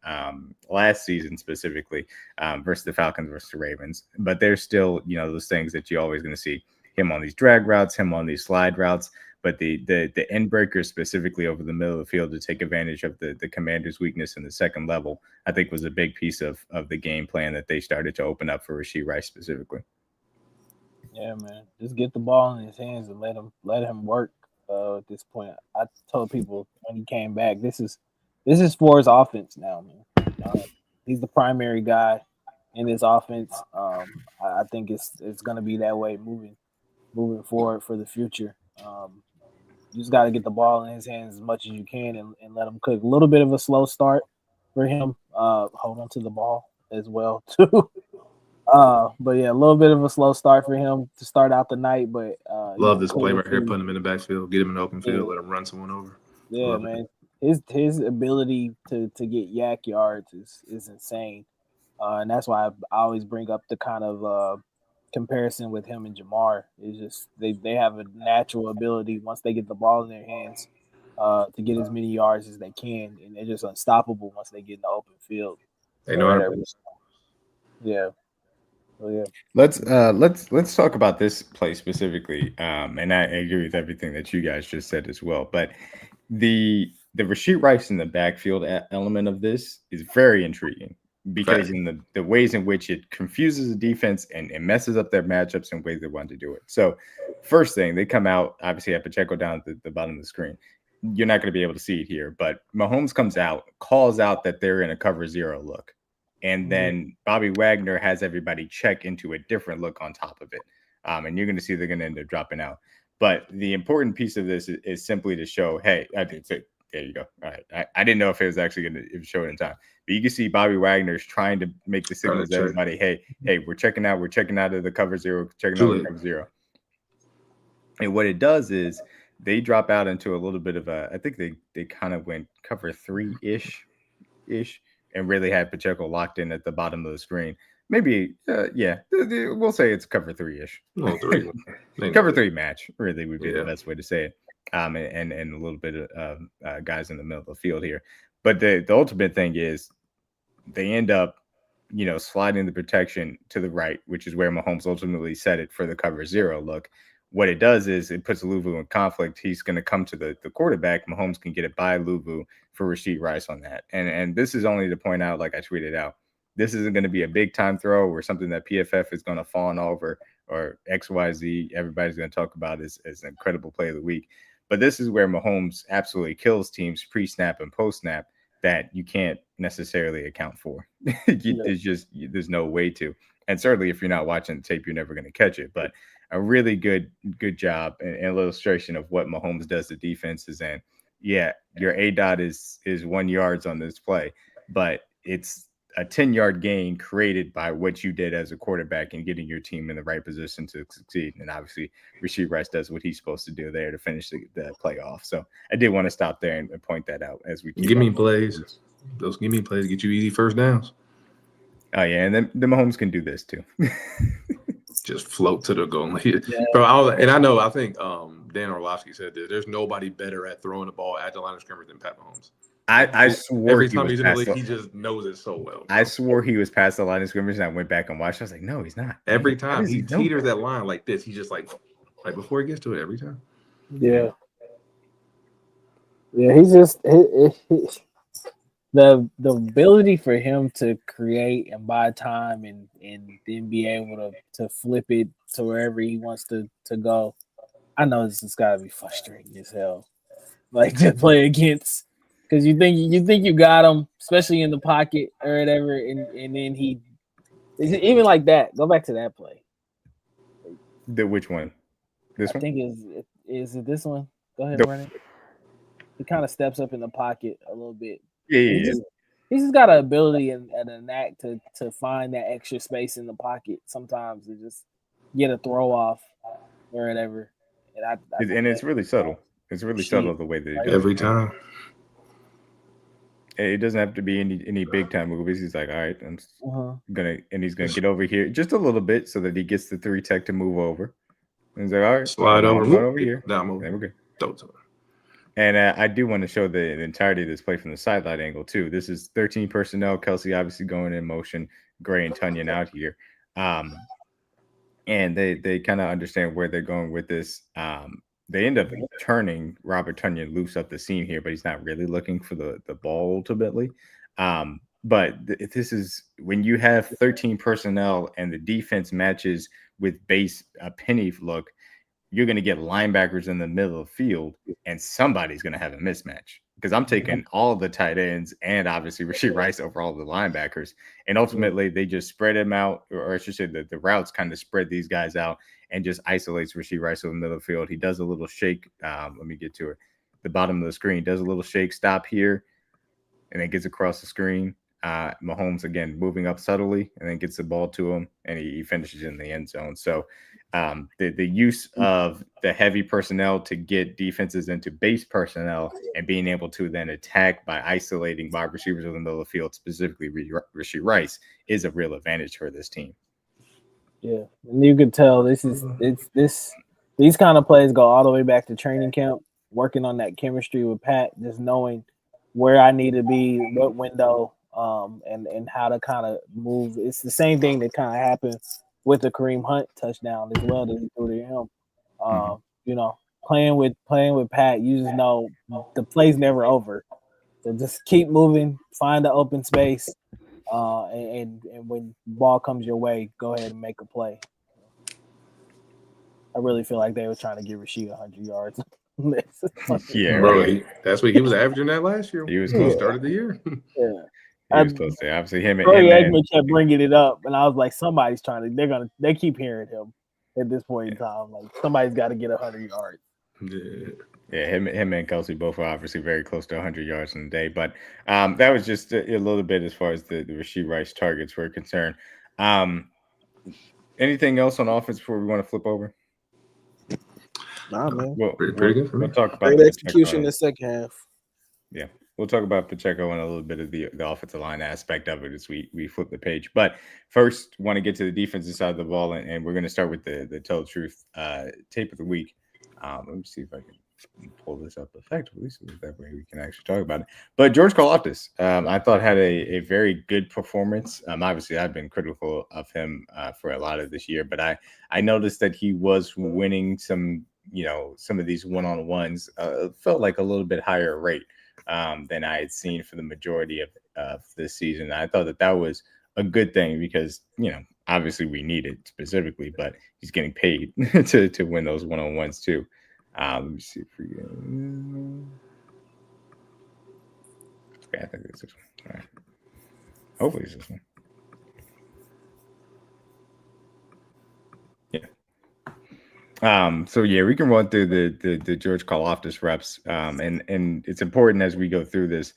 last season, specifically versus the Falcons versus the Ravens. But there's still, those things that you're always going to see, him on these drag routes, him on these slide routes. But the end breakers specifically over the middle of the field to take advantage of the commander's weakness in the second level, I think was a big piece of the game plan that they started to open up for Rashee Rice specifically. Yeah, man. Just get the ball in his hands and let him work. At this point, I told people when he came back, this is for his offense now, man. He's the primary guy in this offense. I think it's going to be that way moving forward for the future. You just got to get the ball in his hands as much as you can and let him cook. A little bit of a slow start for him. Hold on to the ball as well too. But yeah, a little bit of a slow start for him to start out the night. But love this play right here, putting him in the backfield, get him in the open field, let him run someone over. Yeah, love man. His ability to get yak yards is insane. And that's why I always bring up the kind of comparison with him and Jamar. It's just they have a natural ability once they get the ball in their hands to get as many yards as they can, and they're just unstoppable once they get in the open field. They know how to. Yeah. Oh, yeah. Let's talk about this play specifically. And I agree with everything that you guys just said as well. But the Rashee Rice in the backfield element of this is very intriguing because in the ways in which it confuses the defense and messes up their matchups in ways they want to do it. So first thing, they come out, obviously have Pacheco down at the bottom of the screen. You're not going to be able to see it here, but Mahomes comes out, calls out that they're in a cover 0 look. And then Bobby Wagner has everybody check into a different look on top of it. And you're going to see they're going to end up dropping out. But the important piece of this is simply to show, hey, there you go. All right. I didn't know if it was actually going to show it in time. But you can see Bobby Wagner's trying to make the signals to everybody, hey, we're checking out of the cover 0, checking out the cover 0. And what it does is they drop out into a little bit of I think they kind of went cover 3-ish. And really had Pacheco locked in at the bottom of the screen. Maybe, we'll say it's cover 3-ish. Cover 3 match, really, would be the best way to say it. And a little bit of guys in the middle of the field here. But the ultimate thing is they end up, sliding the protection to the right, which is where Mahomes ultimately set it for the cover 0 look. What it does is it puts Luvu in conflict. He's going to come to the quarterback. Mahomes can get it by Luvu for Rashee Rice on that. And this is only to point out, like I tweeted out, this isn't going to be a big time throw or something that PFF is going to fawn over or XYZ. Everybody's going to talk about as an incredible play of the week. But this is where Mahomes absolutely kills teams pre-snap and post-snap that you can't necessarily account for. There's no way to. And certainly if you're not watching the tape, you're never going to catch it. But a really good job and an illustration of what Mahomes does to defenses. And yeah, your ADOT is 1 yard on this play, but it's a 10-yard gain created by what you did as a quarterback and getting your team in the right position to succeed. And obviously Rashee Rice does what he's supposed to do there to finish the playoff. So I did want to stop there and point that out as we give me plays. Those give me plays get you easy first downs. Oh yeah, and then the Mahomes can do this too. Just float to the goal. Bro, I think Dan Orlovsky said this. There's nobody better at throwing the ball at the line of scrimmage than Pat Mahomes. I swore every time he's in the league, he just knows it so well. I swore he was past the line of scrimmage, and I went back and watched. I was like, no, he's not. Every time he teeters that line like this, he's just like before he gets to it every time. Yeah. Yeah, he's just the ability for him to create and buy time and then be able to flip it to wherever he wants to go. I know this has got to be frustrating as hell, like to play against, because you think you got him, especially in the pocket or whatever, and then he even like that. Go back to that play. Which one? This one? I think is it this one? Go ahead and run it. He kind of steps up in the pocket a little bit. Yeah. He's just got an ability and a knack to find that extra space in the pocket sometimes to just get a throw off or whatever. And it's really subtle. It's really subtle the way that he does every it. time. It doesn't have to be any big time movies. He's like, all right, he's gonna get over here just a little bit so that he gets the 3 tech to move over. And he's like, all right, slide over, run over here. Down move. Then we're good. Don't. And I do want to show the entirety of this play from the sideline angle too. This is 13 personnel. Kelce obviously going in motion. Gray and Tunyon out here, and they kind of understand where they're going with this. They end up turning Robert Tunyon loose up the seam here, but he's not really looking for the ball ultimately. But this is when you have 13 personnel and the defense matches with base a penny look. You're going to get linebackers in the middle of the field, and somebody's going to have a mismatch because I'm taking all the tight ends and obviously Rashee Rice over all the linebackers. And ultimately, they just spread him out, or I should say the routes kind of spread these guys out and just isolates Rashee Rice in the middle of the field. He does a little shake. Let me get to it. The bottom of the screen does a little shake, stop here, and then gets across the screen. Mahomes, again, moving up subtly and then gets the ball to him, and he finishes in the end zone. So, the use of the heavy personnel to get defenses into base personnel and being able to then attack by isolating wide receivers in the middle of the field, specifically Rashee Rice, is a real advantage for this team. Yeah, and you could tell these kind of plays go all the way back to training camp, working on that chemistry with Pat, just knowing where I need to be, what window, and how to kind of move. It's the same thing that kind of happened with the Kareem Hunt touchdown as well that he threw to him. You know, playing with Pat, you just know the play's never over. So just keep moving, find the open space, and when the ball comes your way, go ahead and make a play. I really feel like they were trying to give Rashee 100 yards. Yeah, bro. That's what he was averaging that last year. He was close. Started the year. Yeah. He was close there. Obviously, him and kept bringing it up, and I was like, somebody's trying to. They keep hearing him at this point in time. Like somebody's got to get 100 yards. Yeah, him and Kelce both are obviously very close to 100 yards in a day. But that was just a little bit as far as the Rashee Rice targets were concerned. Anything else on offense before we want to flip over? Nah, man. Pretty good for me. We'll talk about great execution in the second half. Yeah. We'll talk about Pacheco and a little bit of the offensive line aspect of it as we flip the page. But first, want to get to the defensive side of the ball, and we're going to start with the Tell the Truth tape of the week. Let me see if I can pull this up effectively so that way we can actually talk about it. But George Karlaftis, I thought had a very good performance. Obviously, I've been critical of him for a lot of this year, but I noticed that he was winning some of these one-on-ones. Felt like a little bit higher rate than I had seen for the majority of this season. I thought that was a good thing because, obviously we need it specifically, but he's getting paid to win those one-on-ones too. Let me see if we can. Okay, I think it's this one. All right. Hopefully it's this one. Yeah. So yeah, we can run through the George Karlaftis reps. And it's important as we go through this.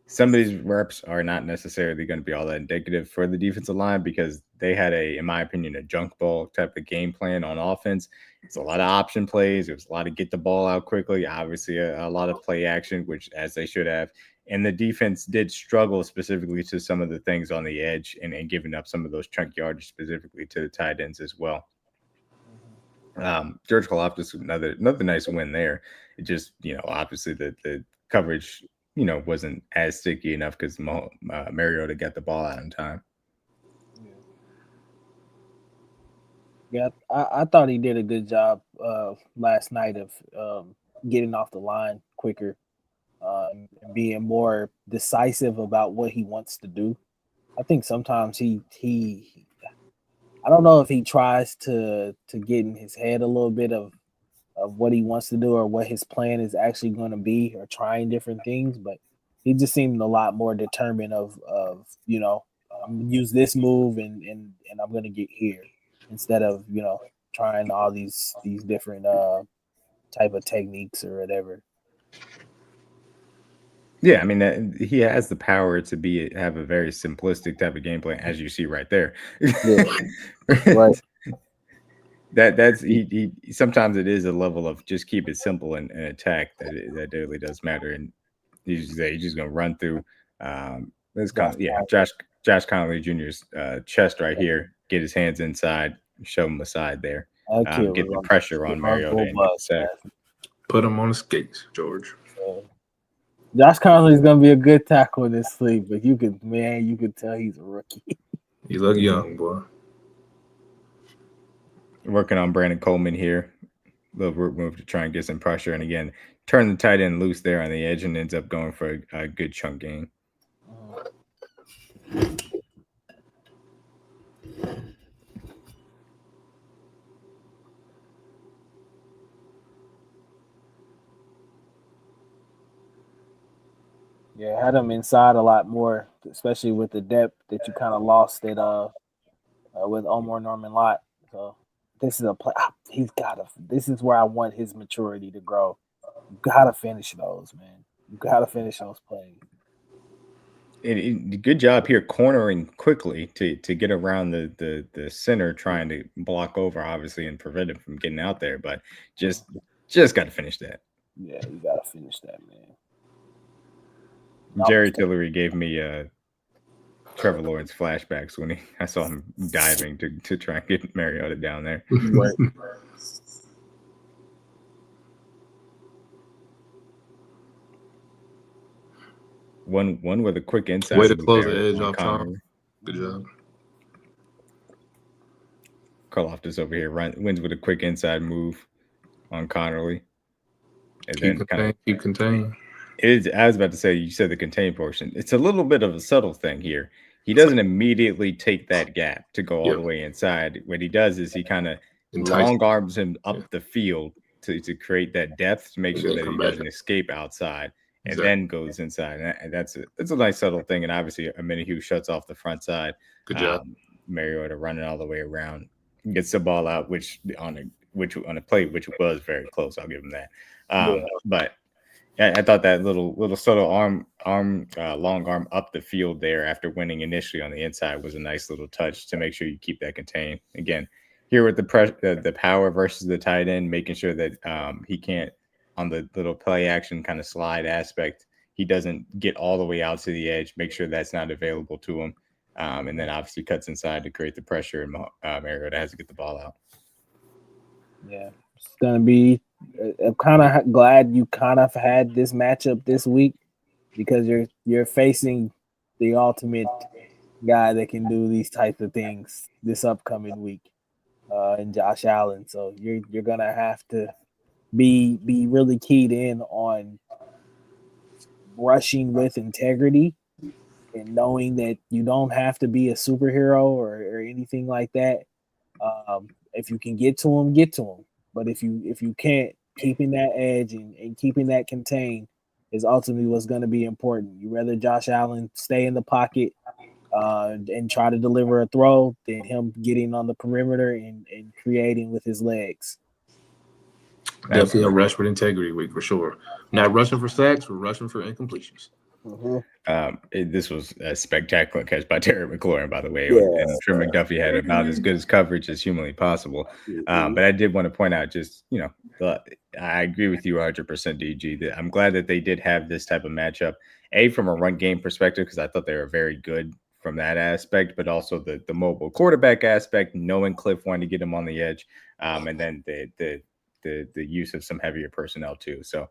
Some of these reps are not necessarily going to be all that indicative for the defensive line because they had in my opinion, a junk ball type of game plan on offense. It's a lot of option plays. It was a lot of get the ball out quickly. Obviously, a lot of play action, which as they should have. And the defense did struggle specifically to some of the things on the edge and giving up some of those chunk yardage specifically to the tight ends as well. George Karlaftis, another nice win there. It just, obviously the coverage, wasn't as sticky enough because Mariota got the ball out in time. Yeah, I thought he did a good job last night of getting off the line quicker, and being more decisive about what he wants to do. I think sometimes he I don't know if he tries to get in his head a little bit of what he wants to do or what his plan is actually going to be or trying different things, but he just seemed a lot more determined of I'm going to use this move and I'm going to get here instead of, trying all these different type of techniques or whatever. Yeah, I mean, he has the power to have a very simplistic type of gameplay, as you see right there. Yeah. Right. That's he. Sometimes it is a level of just keep it simple and attack that really does matter. And he's just gonna run through. Josh Connolly Jr.'s chest right here. Get his hands inside, shove him aside there. Get the pressure on Mariota and get the sack. Put him on the skates, George. Josh Conley is gonna be a good tackle in this sleep, but you could tell he's a rookie. He look young, boy. Working on Brandon Coleman here. Little root move to try and get some pressure, and again, turn the tight end loose there on the edge, and ends up going for a good chunk gain. Yeah, had him inside a lot more, especially with the depth that you kind of lost it with Omar Norman Lott. So this is a play. This is where I want his maturity to grow. You gotta finish those, man. You gotta finish those plays. Good job here cornering quickly to get around the center, trying to block over, obviously, and prevent him from getting out there. But just got to finish that. Yeah, you gotta finish that, man. Jerry Tillery gave me Trevor Lawrence flashbacks when I saw him diving to try and get Mariota down there. Right. One with a quick inside. Way to close the edge off top. Good job. Karlaftis over here wins with a quick inside move on Connerly. And keep contained. I was about to say, you said the contain portion. It's a little bit of a subtle thing here. He doesn't immediately take that gap to go all the way inside. What he does is he kind of long arms him up the field to create that depth to make sure that he doesn't escape outside and then goes inside. And that's a nice subtle thing. And obviously, Amenihu shuts off the front side. Good job. Mariota running all the way around, gets the ball out, which on a play which was very close. I'll give him that. But I thought that little subtle long arm up the field there after winning initially on the inside was a nice little touch to make sure you keep that contained. Again, here with the power versus the tight end, making sure that he can't, on the little play action kind of slide aspect, he doesn't get all the way out to the edge, make sure that's not available to him. And then obviously cuts inside to create the pressure, and Mariota has to get the ball out. Yeah, it's going to be I'm kind of glad you kind of had this matchup this week because you're facing the ultimate guy that can do these types of things this upcoming week, in Josh Allen. So you're gonna have to be really keyed in on rushing with integrity and knowing that you don't have to be a superhero or anything like that. If you can get to him, get to him. But if you can't, keeping that edge and keeping that contained is ultimately what's going to be important. You rather Josh Allen stay in the pocket and try to deliver a throw than him getting on the perimeter and creating with his legs. Definitely a rush with integrity week for sure. Not rushing for sacks, we're rushing for incompletions. Mm-hmm. This was a spectacular catch by Terry McLaurin, by the way. And Trey McDuffie had about as good as coverage as humanly possible. But I did want to point out, I agree with you 100%, DG. That I'm glad that they did have this type of matchup. From a run game perspective, because I thought they were very good from that aspect, but also the mobile quarterback aspect, knowing Cliff wanted to get him on the edge, and then the use of some heavier personnel too. So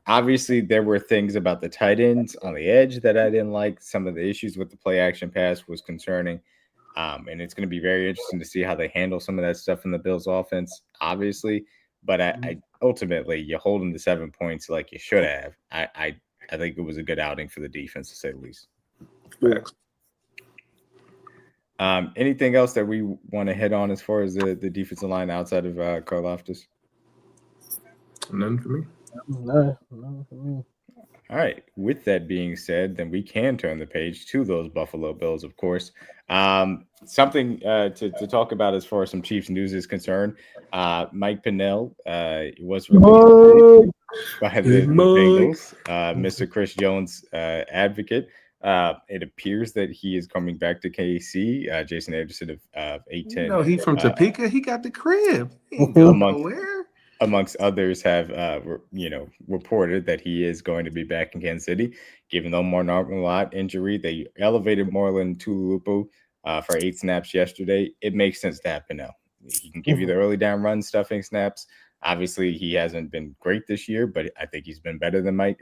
obviously, there were things about the tight ends on the edge that I didn't like. Some of the issues with the play action pass was concerning. And it's going to be very interesting to see how they handle some of that stuff in the Bills offense, obviously. But I ultimately, you hold them to 7 points like you should have. I think it was a good outing for the defense, to say the least. Anything else that we want to hit on as far as the defensive line outside of Karlaftis? None for me. No for me. All All right. With that being said, then we can turn the page to those Buffalo Bills, of course. Something to talk about as far as some Chiefs news is concerned. Mike Pennel was released by the Bengals. Mr. Chris Jones, advocate. It appears that he is coming back to KC. Jason Anderson of 810. No, he from Topeka. He got the crib. He ain't going nowhere. Amongst others have, reported that he is going to be back in Kansas City. Given the Omar Narmalot injury, they elevated Marlon Tulupu for 8 snaps yesterday. It makes sense to have Pennel. He can give you the early down run stuffing snaps. Obviously, he hasn't been great this year, but I think he's been better than Mike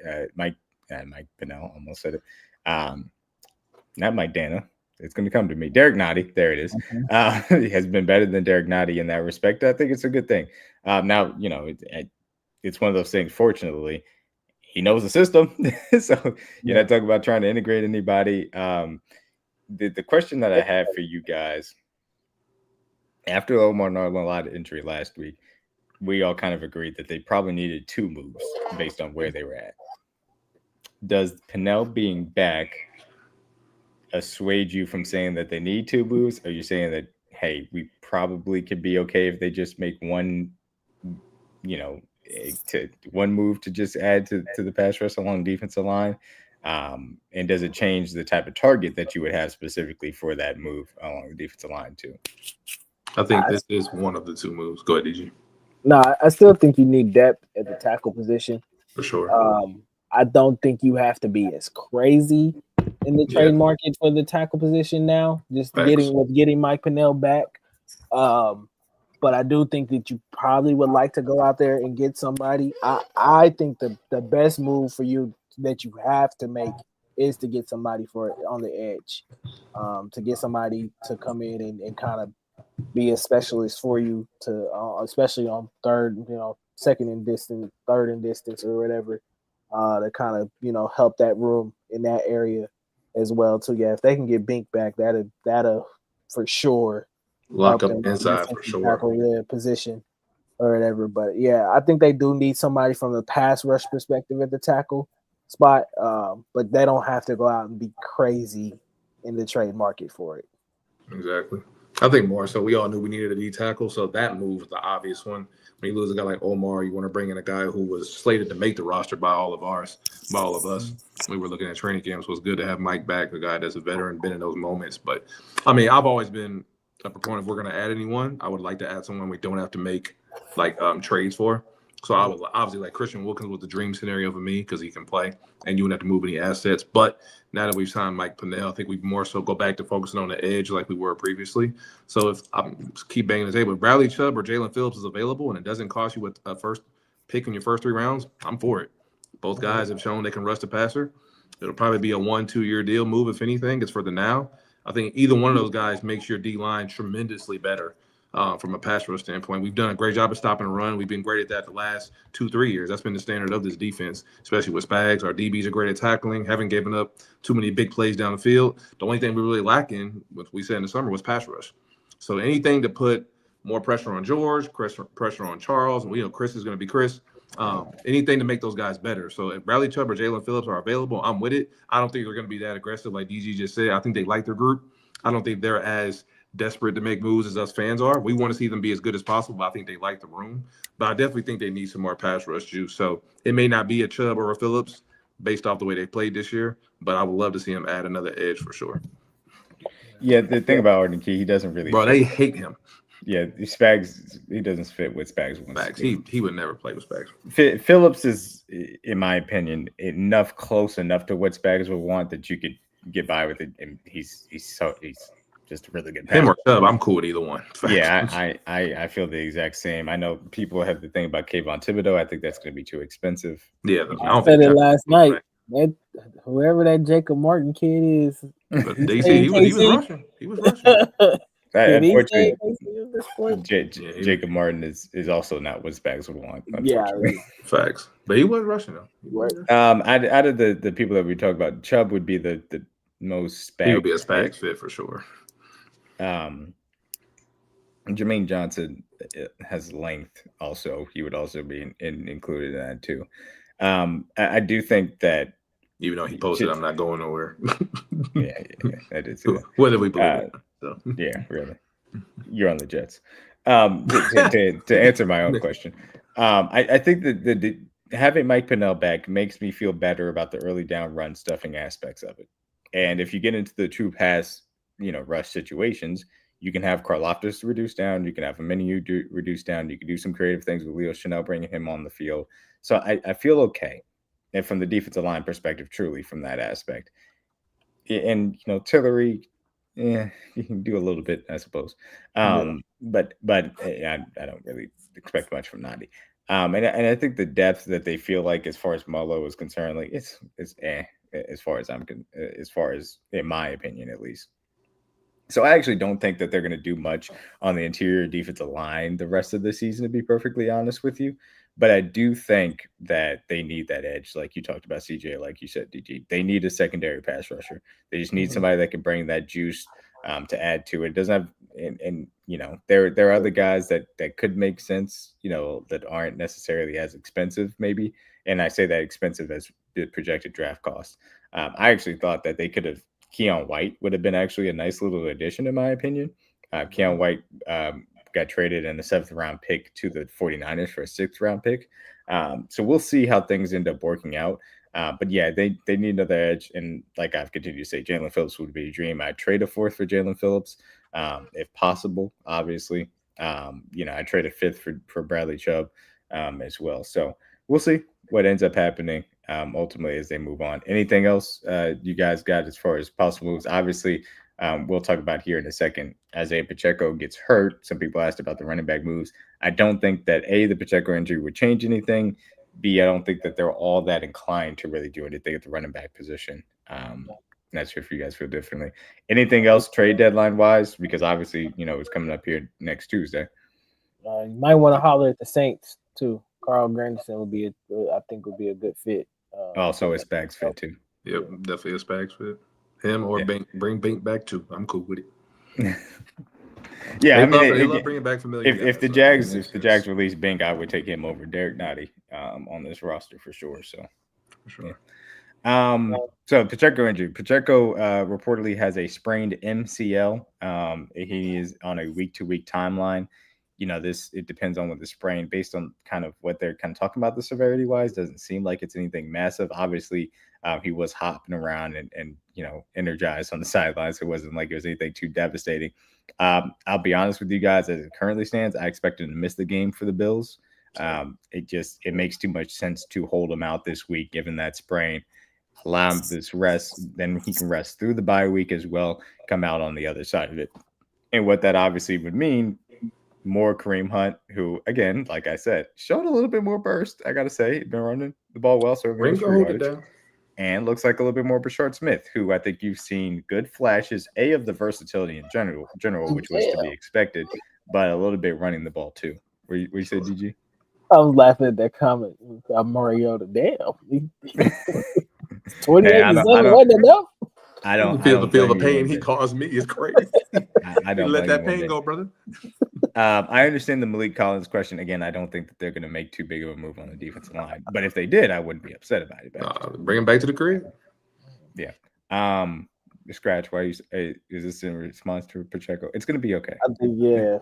Pennel. Almost said it. Not Mike Dana. It's going to come to me. Derek Nottie. There it is. He has been better than Derek Nottie in that respect. I think it's a good thing. Now, it's one of those things, fortunately, he knows the system. So you're not talking about trying to integrate anybody. The question that I have for you guys, after Omar Narmalot injury last week, we all kind of agreed that they probably needed 2 moves based on where they were at. Does Pennel being back assuage you from saying that they need 2 moves? Or are you saying that, hey, we probably could be okay if they just make one move to just add to the pass rush along the defensive line? And does it change the type of target that you would have specifically for that move along the defensive line too? I think this is one of the 2 moves. Go ahead, DG. No, I still think you need depth at the tackle position. For sure. I don't think you have to be as crazy in the trade market for the tackle position now. Just getting Mike Pennel back. But I do think that you probably would like to go out there and get somebody. I think the best move for you that you have to make is to get somebody on the edge, to get somebody to come in and kind of be a specialist for you, to especially on second and distance, third and distance, or whatever, to kind of help that room in that area as well too. Yeah, if they can get Bink back, that'll for sure lock up inside for sure. Tackle their position or whatever. But yeah, I think they do need somebody from the pass rush perspective at the tackle spot. But they don't have to go out and be crazy in the trade market for it. Exactly. I think more so we all knew we needed a D tackle, so that move was the obvious one. When you lose a guy like Omar, you want to bring in a guy who was slated to make the roster by all of us. We were looking at training camps. So it was good to have Mike back, a guy that's a veteran, been in those moments. But I mean, I've always been a proponent. If we're going to add anyone, I would like to add someone we don't have to make trades for. So I would obviously like Christian Wilkins was the dream scenario for me because he can play and you wouldn't have to move any assets. But now that we've signed Mike Pennel, I think we more so go back to focusing on the edge like we were previously. So if I keep banging the table, if Bradley Chubb or Jalen Phillips is available and it doesn't cost you a first pick in your first 3 rounds, I'm for it. Both guys have shown they can rush the passer. It'll probably be a 1-2 year deal move, if anything. It's for the now. I think either one of those guys makes your D-line tremendously better. From a pass rush standpoint, we've done a great job of stopping the run. We've been great at that the last 2-3 years. That's been the standard of this defense, especially with Spags. Our DBs are great at tackling, haven't given up too many big plays down the field. The only thing we're really lacking, what we said in the summer, was pass rush. So anything to put more pressure on George, pressure on Charles, and Chris is going to be Chris. Anything to make those guys better. So if Bradley Chubb or Jalen Phillips are available, I'm with it. I don't think they're going to be that aggressive like DG just said. I think they like their group. I don't think they're as desperate to make moves as us fans are. We want to see them be as good as possible, but I think they like the room. But I definitely think they need some more pass rush juice. So it may not be a Chubb or a Phillips based off the way they played this year, but I would love to see him add another edge for sure. Yeah, the thing about Arden Key, he doesn't really. Bro, they hate him. Yeah, Spags, he doesn't fit with Spags. He would never play with Spags. Phillips is, in my opinion, close enough to what Spags would want that you could get by with it. And he's just a really good passer. Him or Chubb, I'm cool with either one. Yeah, I feel the exact same. I know people have the thing about Kayvon Thibodeau. I think that's going to be too expensive. Yeah, I said it last night. Whoever that Jacob Martin kid is, DC, he was rushing. He was rushing. Unfortunately, Jacob Martin is also not what Spags would want. Yeah, facts. But he was rushing though. Out of the people that we talk about, Chubb would be the most Spags. He would be a Spags fit for sure. Jermaine Johnson has length also. He would also be included in that too. I do think that Even though he posted, I'm not going nowhere. yeah, I did see that. Whether we believe it. So. Yeah, really. You're on the Jets. To answer my own question, I think that the having Mike Pennel back makes me feel better about the early down run stuffing aspects of it. And if you get into the true pass, rush situations, you can have Karlaftis reduce down. You can have a menu reduce down. You can do some creative things with Leo Chanel bringing him on the field. So I feel okay. And from the defensive line perspective, truly from that aspect. And, Tillery, you can do a little bit, I suppose. But I don't really expect much from Nadi. And I think the depth that they feel like, as far as Mullo is concerned, like it's as far as in my opinion, at least. So I actually don't think that they're going to do much on the interior defensive line the rest of the season, to be perfectly honest with you. But I do think that they need that edge, like you talked about, CJ, like you said, DG. They need a secondary pass rusher. They just need somebody that can bring that juice to add to it. It doesn't have, and there are other guys that could make sense, that aren't necessarily as expensive, maybe. And I say that expensive as the projected draft cost. I actually thought that they could have. Keon White would have been actually a nice little addition, in my opinion. Keon White got traded in the 7th round pick to the 49ers for a 6th round pick. So we'll see how things end up working out. But yeah, they need another edge. And like I've continued to say, Jalen Phillips would be a dream. I'd trade a 4th for Jalen Phillips, if possible, obviously. I'd trade a 5th for Bradley Chubb as well. So we'll see what ends up happening ultimately as they move on. Anything else you guys got as far as possible moves? Obviously, we'll talk about here in a second. Isaiah Pacheco gets hurt. Some people asked about the running back moves. I don't think that A, the Pacheco injury would change anything. B, I don't think that they're all that inclined to really do anything at the running back position. Not sure if you guys feel differently. Anything else trade deadline wise? Because obviously, it's coming up here next Tuesday. You might want to holler at the Saints too. Carl Granderson would be a good fit. Also, a Spags fit too. Yep, definitely a Spags fit. Him or bring Bink back too. I'm cool with it. Yeah, they love bringing back familiar. If the Jags release Bink, I would take him over Derek Nottie on this roster for sure. So, so Pacheco injury. Pacheco reportedly has a sprained MCL. He is on a week-to-week timeline. It depends on what the sprain, based on kind of what they're kind of talking about the severity wise, doesn't seem like it's anything massive. Obviously, he was hopping around and energized on the sidelines. It wasn't like it was anything too devastating. I'll be honest with you guys, as it currently stands, I expect him to miss the game for the Bills. It makes too much sense to hold him out this week, given that sprain. Allow him this rest, then he can rest through the bye week as well, come out on the other side of it. And what that obviously would mean, more Kareem Hunt, who, again, like I said, showed a little bit more burst. I got to say, he's been running the ball well. So and looks like a little bit more Brashard Smith, who I think you've seen good flashes, of the versatility in general, which was to be expected, but a little bit running the ball too. What you said, DG? I was laughing at that comment. Mariota, damn. 28 wasn't enough. I don't feel the pain he caused me is crazy. I don't let that pain go, brother. I understand the Malik Collins question. Again, I don't think that they're going to make too big of a move on the defensive line. But if they did, I wouldn't be upset about it. Bring him back to the crib. Yeah. Scratch, why is this in response to Pacheco? It's going to be okay. I think, yeah.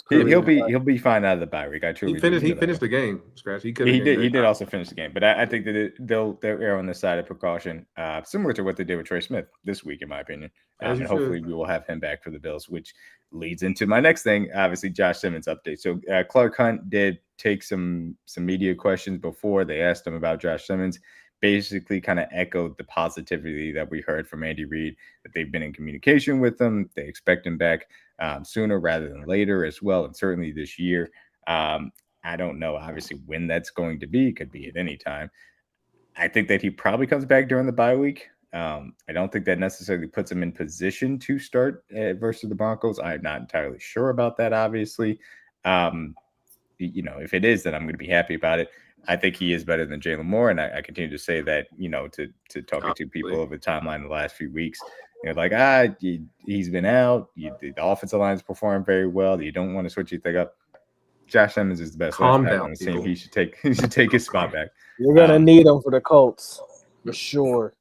He'll be fine out of the bye week. He finished the game. Scratch. He did also finish the game, but I think that they'll err on the side of precaution, similar to what they did with Trey Smith this week, in my opinion. And hopefully we will have him back for the Bills, which leads into my next thing. Obviously, Josh Simmons update. So Clark Hunt did take some media questions before. They asked him about Josh Simmons. Basically kind of echoed the positivity that we heard from Andy Reid, that they've been in communication with him. They expect him back sooner rather than later as well, and certainly this year. I don't know, obviously, when that's going to be. It could be at any time. I think that he probably comes back during the bye week. I don't think that necessarily puts him in position to start versus the Broncos. I'm not entirely sure about that, obviously. If it is, then I'm going to be happy about it. I think he is better than Jalen Moore, and I continue to say that, to talking to people over the timeline the last few weeks, he's been out. The offensive line's performed very well. You don't want to switch anything up. Josh Simmons is the best left tackle on the team. He should take his spot back. You're gonna need him for the Colts for sure.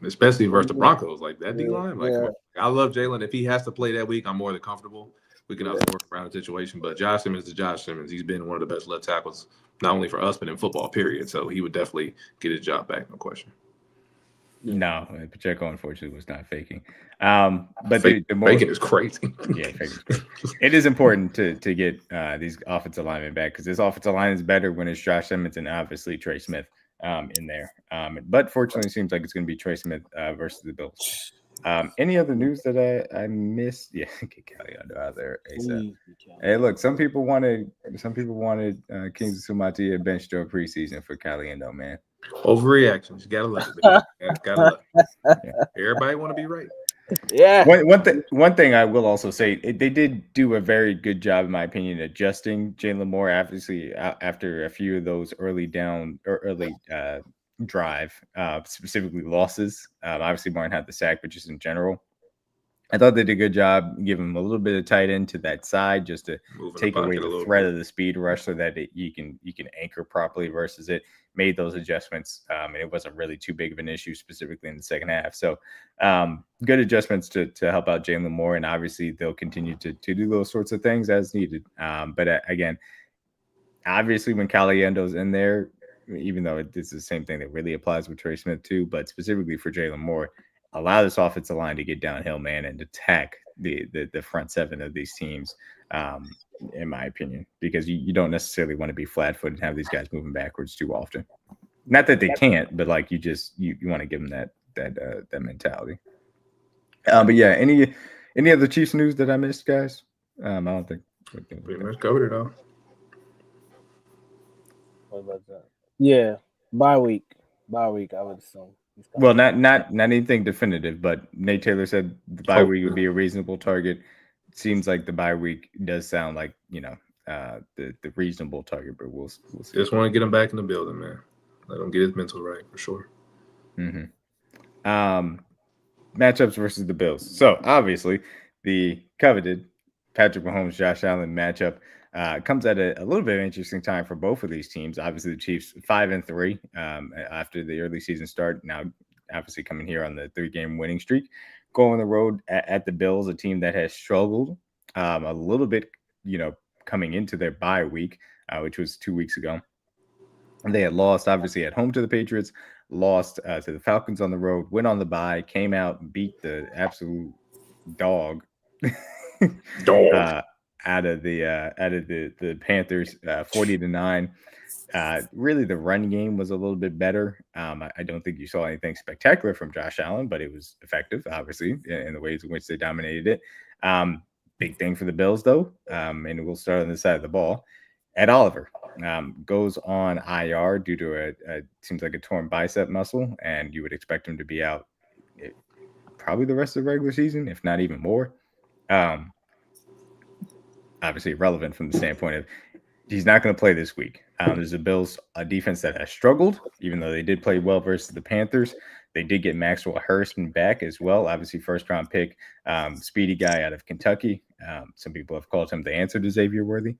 especially versus the Broncos. Like that D line, like Yeah. I love Jalen. If he has to play that week, I'm more than comfortable. We can also work around the situation. But Josh Simmons is Josh Simmons. He's been one of the best left tackles, not only for us, but in football, period. So he would definitely get his job back, no question. No, Pacheco unfortunately was not faking. But the more faking is crazy. Yeah, faking is crazy. It is important to get these offensive linemen back because this offensive line is better when it's Josh Simmons and obviously Trey Smith in there. But fortunately, it seems like it's going to be Trey Smith versus the Bills. Any other news that I missed? Yeah, get Caliendo out there ASAP. Hey, look, some people wanted Kings of Sumatia bench during preseason for Caliendo, man. Overreactions. You gotta love it. Gotta love it. Yeah. Everybody want to be right. Yeah. One thing I will also say, they did do a very good job, in my opinion, adjusting Jalen Moore. Obviously, after a few of those early drive, specifically losses. Obviously, Martin had the sack, but just in general, I thought they did a good job giving him a little bit of tight end to that side just to take away the threat of the speed rush so that you can anchor properly versus it. Made those adjustments, and it wasn't really too big of an issue specifically in the second half. So good adjustments to help out Jalen Moore, and obviously they'll continue to do those sorts of things as needed. But again, obviously when Caliendo's in there, even though it's the same thing that really applies with Trey Smith too, but specifically for Jalen Moore, allow this offensive line to get downhill, man, and attack the front seven of these teams, in my opinion, because you don't necessarily want to be flat-footed and have these guys moving backwards too often. Not that they can't, but like you want to give them that mentality. But yeah, any other Chiefs news that I missed, guys? I don't think pretty much covered it all. What about that? Yeah, bye week, I would assume. Well, not anything definitive, but Nate Taylor said the bye week would be a reasonable target. It seems like the bye week does sound like the reasonable target, but we'll see. Just want to get him back in the building, man. Let him get his mental right for sure. Mm-hmm. Matchups versus the Bills. So obviously, the coveted Patrick Mahomes, Josh Allen matchup comes at a little bit of an interesting time for both of these teams. Obviously, the Chiefs 5-3 after the early season start. Now, obviously, coming here on the 3-game winning streak, go on the road at the Bills, a team that has struggled a little bit, coming into their bye week, which was 2 weeks ago. And they had lost, obviously, at home to the Patriots, lost to the Falcons on the road, went on the bye, came out and beat the absolute dog. Out of the Panthers, 40-9. Really, the run game was a little bit better. I don't think you saw anything spectacular from Josh Allen, but it was effective, obviously, in the ways in which they dominated it. Big thing for the Bills, though, and we'll start on this side of the ball. Ed Oliver goes on IR due to seems like a torn bicep muscle, and you would expect him to be out probably the rest of the regular season, if not even more. Obviously relevant from the standpoint of he's not going to play this week. There's a Bills defense that has struggled, even though they did play well versus the Panthers. They did get Maxwell Hurst back as well. Obviously, first-round pick, speedy guy out of Kentucky. Some people have called him the answer to Xavier Worthy.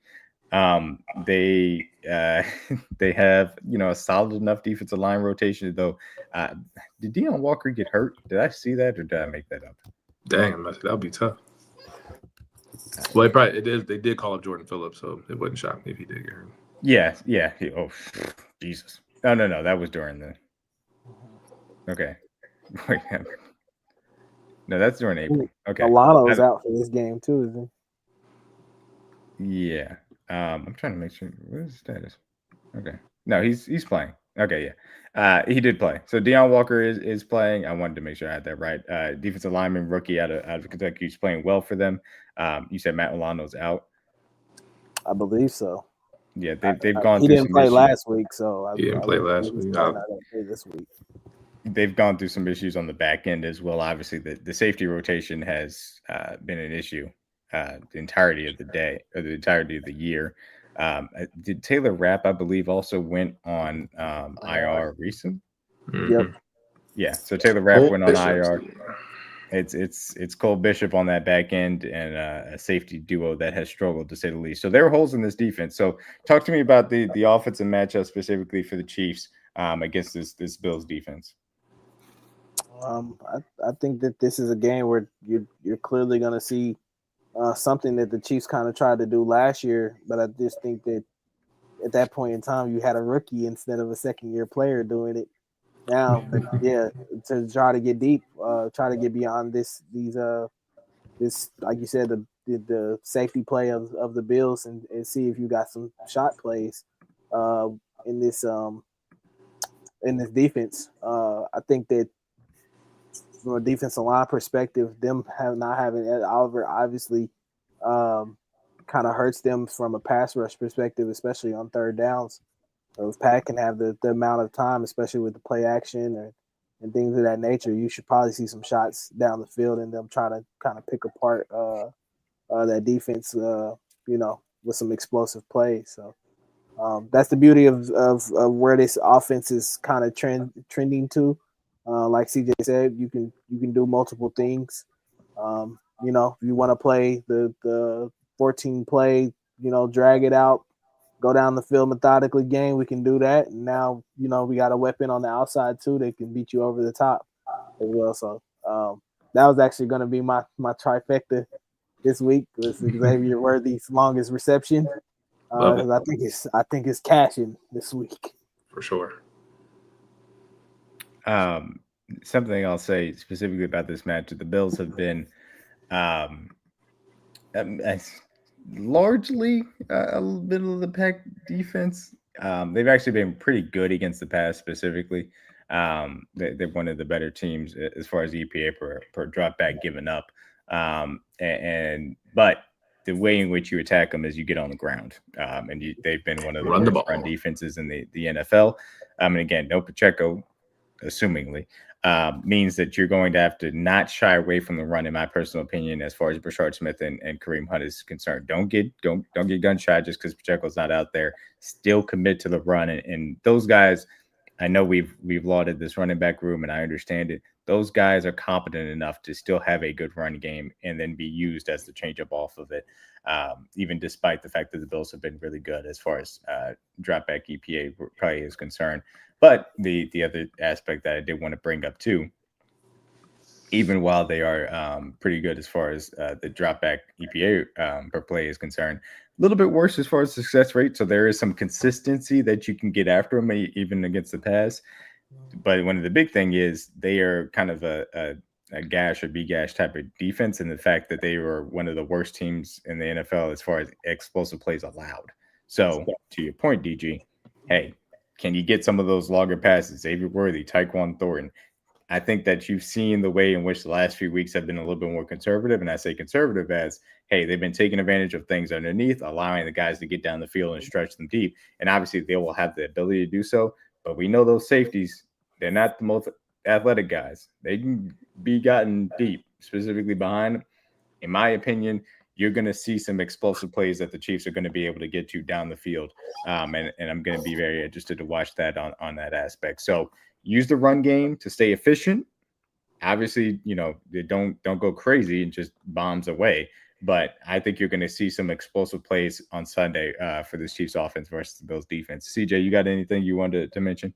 They have a solid enough defensive line rotation, though. Did Deion Walker get hurt? Did I see that, or did I make that up? Dang, that'll be tough. Well, they did call up Jordan Phillips, so it wouldn't shock me if he did get hurt. Yeah. Oh, Jesus. No, that was during the. Okay. Wait. No, that's during April. Okay. Alano's out for this game too, isn't he? Yeah. I'm trying to make sure. What is his status? Okay. No, he's playing. Okay, yeah. He did play. So Deion Walker is playing. I wanted to make sure I had that right. Defensive lineman, rookie out of Kentucky, who's playing well for them. You said Matt Milano's out. I believe so. Yeah, they've gone. He didn't play last week, so he didn't play last week. Not gonna play this week. They've gone through some issues on the back end as well. Obviously, the safety rotation has been an issue the entirety of the day or the entirety of the year. Did Taylor Rapp, I believe, also went on IR recent? Mm-hmm. Yep. Yeah, so Taylor Rapp went on IR. It's Cole Bishop on that back end and a safety duo that has struggled, to say the least. So there are holes in this defense. So talk to me about the offensive matchup specifically for the Chiefs against this Bills defense. I think that this is a game where you're clearly going to see something that the Chiefs kind of tried to do last year, but I just think that at that point in time you had a rookie instead of a second-year player doing it. Now, yeah, to try to get deep, try to get beyond this like you said, the safety play of the Bills and see if you got some shot plays uh, in this defense. I think that from a defensive line perspective, them not having Ed Oliver obviously kind of hurts them from a pass rush perspective, especially on third downs. So if Pat can have the amount of time, especially with the play action and things of that nature, you should probably see some shots down the field and them try to kind of pick apart that defense, with some explosive plays. So that's the beauty of where this offense is kind of trending to. Like CJ said, you can do multiple things. If you want to play the 14 play, drag it out, go down the field methodically game, we can do that. And now, we got a weapon on the outside too that can beat you over the top as well. So that was actually going to be my trifecta this week. This Xavier Worthy's longest reception. I think it's cashing this week for sure. Something I'll say specifically about this match: the Bills have been largely a middle of the pack defense. They've actually been pretty good against the pass specifically. They're one of the better teams as far as EPA per drop back given up. But the way in which you attack them is you get on the ground. And they've been one of the worst run defenses in the NFL. And again, no Pacheco, assumingly, means that you're going to have to not shy away from the run, in my personal opinion, as far as Brashard Smith and Kareem Hunt is concerned. Don't get gun shy just because Pacheco's not out there. Still commit to the run. And those guys, I know we've lauded this running back room, and I understand it. Those guys are competent enough to still have a good run game and then be used as the change up off of it, even despite the fact that the Bills have been really good as far as drop back EPA probably is concerned. But the other aspect that I did want to bring up too, even while they are pretty good as far as the drop back EPA per play is concerned, a little bit worse as far as success rate. So there is some consistency that you can get after them even against the pass. But one of the big thing is they are kind of a gash or B gash type of defense, and the fact that they were one of the worst teams in the NFL as far as explosive plays allowed. So to your point, DG, hey, can you get some of those longer passes? Xavier Worthy, Tyquan Thornton. I think that you've seen the way in which the last few weeks have been a little bit more conservative. And I say conservative as, hey, they've been taking advantage of things underneath, allowing the guys to get down the field and stretch them deep. And obviously they will have the ability to do so. But we know those safeties, they're not the most athletic guys. They can be gotten deep, specifically behind them. In my opinion, you're going to see some explosive plays that the Chiefs are going to be able to get to down the field. And I'm going to be very interested to watch that on that aspect. So use the run game to stay efficient. Obviously, they don't go crazy and just bombs away. But I think you're going to see some explosive plays on Sunday for this Chiefs offense versus the Bills defense. CJ, you got anything you wanted to mention?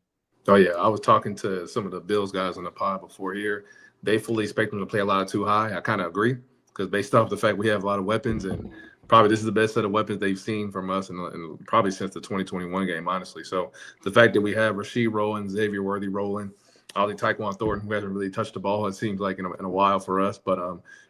Oh, yeah. I was talking to some of the Bills guys on the pod before here. They fully expect them to play a lot of too high. I kind of agree, because based off the fact we have a lot of weapons, and probably this is the best set of weapons they've seen from us in probably since the 2021 game, honestly. So the fact that we have Rasheed rolling, Xavier Worthy rolling, Ollie Tyquan Thornton, who hasn't really touched the ball, it seems like in a while for us. But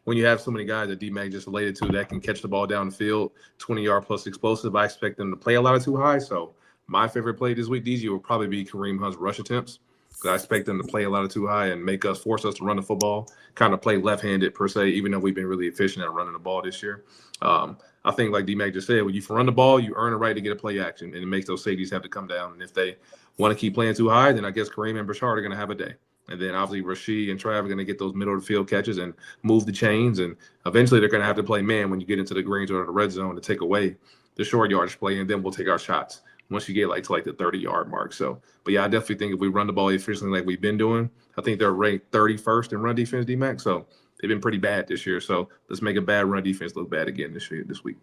when you have so many guys that DMac just related to that can catch the ball down the field, 20-yard plus explosive, I expect them to play a lot of too high. So my favorite play this week, DG, will probably be Kareem Hunt's rush attempts, because I expect them to play a lot of too high and force us to run the football, kind of play left-handed per se, even though we've been really efficient at running the ball this year. I think, like DMac just said, when you run the ball, you earn a right to get a play action, and it makes those safeties have to come down. And if they want to keep playing too high, then I guess Kareem and Brashard are going to have a day. And then obviously Rasheed and Trav are going to get those middle of the field catches and move the chains. And eventually they're going to have to play man when you get into the green zone or the red zone to take away the short yardage play, and then we'll take our shots once you get to the 30-yard mark. So, but yeah, I definitely think if we run the ball efficiently like we've been doing, I think they're ranked 31st in run defense, DMac. So they've been pretty bad this year. So let's make a bad run defense look bad again this week.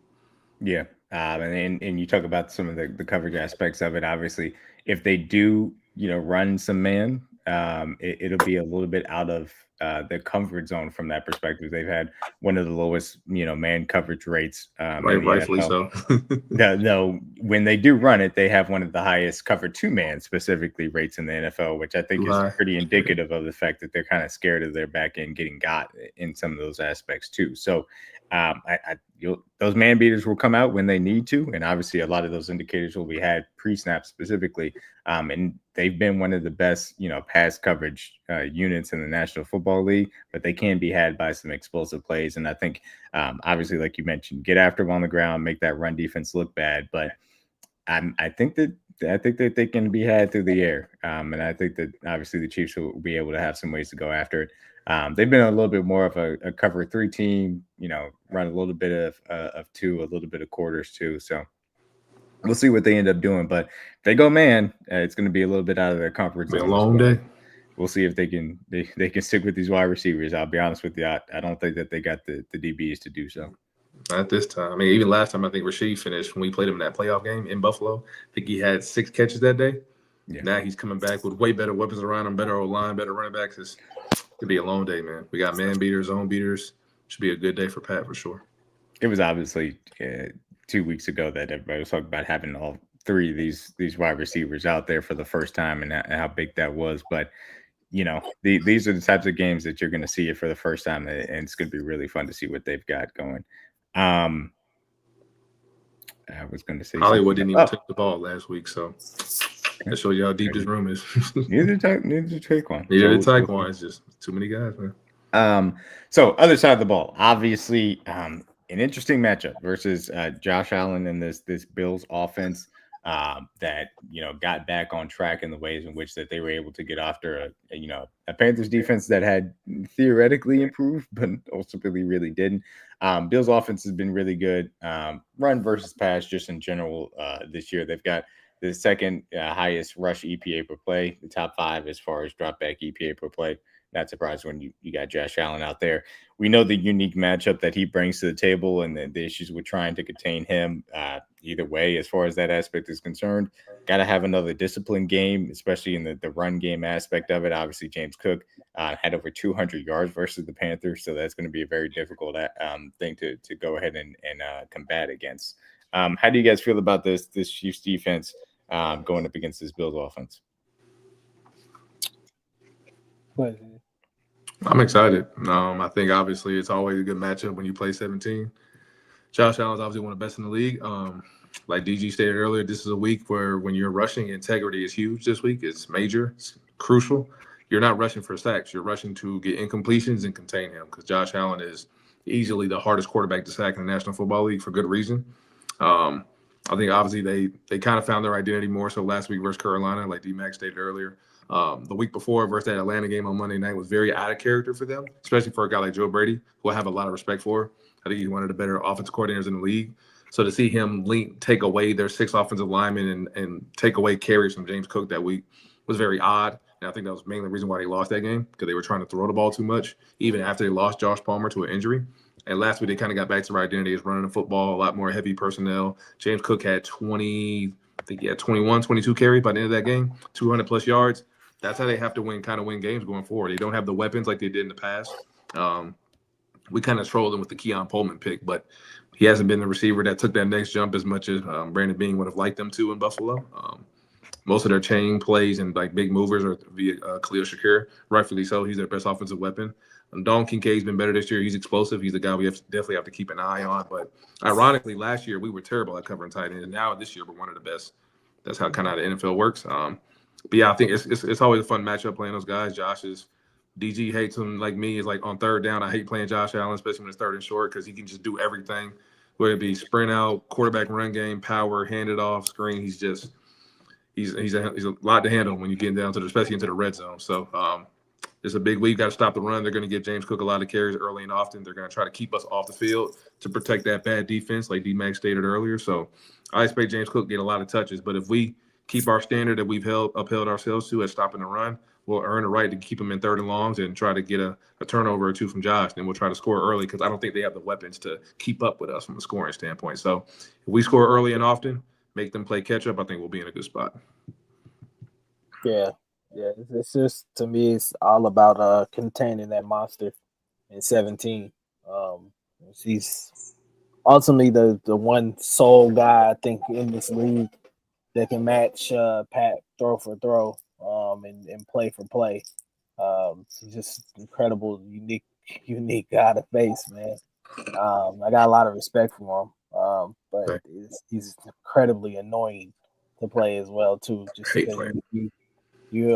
Yeah. And you talk about some of the coverage aspects of it. Obviously, if they do, run some man, it'll be a little bit out of the comfort zone from that perspective. They've had one of the lowest, man coverage rates in the rightfully NFL. so. Though when they do run it, they have one of the highest cover 2-man specifically rates in the NFL, which I think is pretty indicative of the fact that they're kind of scared of their back end getting got in some of those aspects too. So those man beaters will come out when they need to, and obviously a lot of those indicators will be had pre-snap specifically. And they've been one of the best, pass coverage units in the National Football League, but they can be had by some explosive plays. And I think, obviously, like you mentioned, get after them on the ground, make that run defense look bad. But I think that they can be had through the air, and I think that obviously the Chiefs will be able to have some ways to go after it. They've been a little bit more of a cover 3 team, run a little bit of 2, a little bit of quarters too. So we'll see what they end up doing. But if they go man, it's going to be a little bit out of their comfort zone. It's a long day. We'll see if they can stick with these wide receivers. I'll be honest with you, I don't think that they got the DBs to do so. Not this time. I mean, even last time, I think Rashid finished when we played him in that playoff game in Buffalo. I think he had 6 catches that day. Yeah. Now he's coming back with way better weapons around him, better O-line, better running backs. It's going to be a long day, man. We got man beaters, zone beaters. Should be a good day for Pat for sure. It was obviously 2 weeks ago that everybody was talking about having all 3 of these wide receivers out there for the first time and how big that was. But, these are the types of games that you're going to see it for the first time, and it's going to be really fun to see what they've got going. I was going to say Hollywood didn't even take the ball last week, so that shows you how deep this room is. Neither Taekwon. Neither Taekwon. It's just too many guys, man. So other side of the ball, obviously, an interesting matchup versus Josh Allen and this Bills offense that got back on track in the ways in which that they were able to get after a Panthers defense that had theoretically improved, but ultimately really didn't. Bills offense has been really good. Run versus pass, just in general, this year they've got the second highest rush EPA per play, the top 5 as far as drop back EPA per play. Not surprised when you got Josh Allen out there. We know the unique matchup that he brings to the table and the issues with trying to contain him. Either way, as far as that aspect is concerned, got to have another disciplined game, especially in the run game aspect of it. Obviously, James Cook had over 200 yards versus the Panthers, so that's going to be a very difficult thing to go ahead and combat against. How do you guys feel about this Chiefs defense going up against this Bills offense? I'm excited. I think obviously it's always a good matchup when you play 17. Josh Allen's obviously one of the best in the league. Like DG stated earlier, this is a week where when you're rushing, integrity is huge this week. It's major. It's crucial. You're not rushing for sacks. You're rushing to get incompletions and contain him because Josh Allen is easily the hardest quarterback to sack in the National Football League for good reason. I think obviously they kind of found their identity more so last week versus Carolina, like DMac stated earlier. The week before versus that Atlanta game on Monday night was very out of character for them, especially for a guy like Joe Brady, who I have a lot of respect for. I think he's one of the better offensive coordinators in the league. So to see him take away their 6 offensive linemen and take away carries from James Cook that week was very odd. And I think that was mainly the reason why they lost that game, because they were trying to throw the ball too much, even after they lost Josh Palmer to an injury. And last week, they kind of got back to their identity as running the football, a lot more heavy personnel. James Cook had 21, 22 carries by the end of that game, 200-plus yards. That's how they have to win games going forward. They don't have the weapons like they did in the past. We kind of trolled him with the Keon Pullman pick, but he hasn't been the receiver that took that next jump as much as Brandon Beane would have liked them to in Buffalo. Most of their chain plays and like big movers are via Khalil Shakir. Rightfully so. He's their best offensive weapon. Dalton Kincaid's been better this year. He's explosive. He's the guy we definitely have to keep an eye on. But ironically, last year we were terrible at covering tight ends. And now this year we're one of the best. That's how kind of the NFL works. But yeah, I think it's always a fun matchup playing those guys. DG hates him like me. Is like on third down. I hate playing Josh Allen, especially when it's third and short, because he can just do everything. Whether it be sprint out, quarterback run game, power, hand it off, screen. He's a lot to handle when you get down to especially into the red zone. So it's a big week. Got to stop the run. They're going to give James Cook a lot of carries early and often. They're going to try to keep us off the field to protect that bad defense, like DMac stated earlier. So I expect James Cook to get a lot of touches. But if we keep our standard that we've upheld ourselves to at stopping the run, we'll earn the right to keep him in third and longs and try to get a turnover or 2 from Josh. Then we'll try to score early because I don't think they have the weapons to keep up with us from a scoring standpoint. So if we score early and often, make them play catch up, I think we'll be in a good spot. Yeah. Yeah, it's just to me, it's all about containing that monster in 17. He's ultimately the one sole guy I think in this league that can match Pat throw for throw and play for play. He's just incredible, unique guy to face, man. I got a lot of respect for him, but Right. he's incredibly annoying to play as well too. Just Hate because playing. you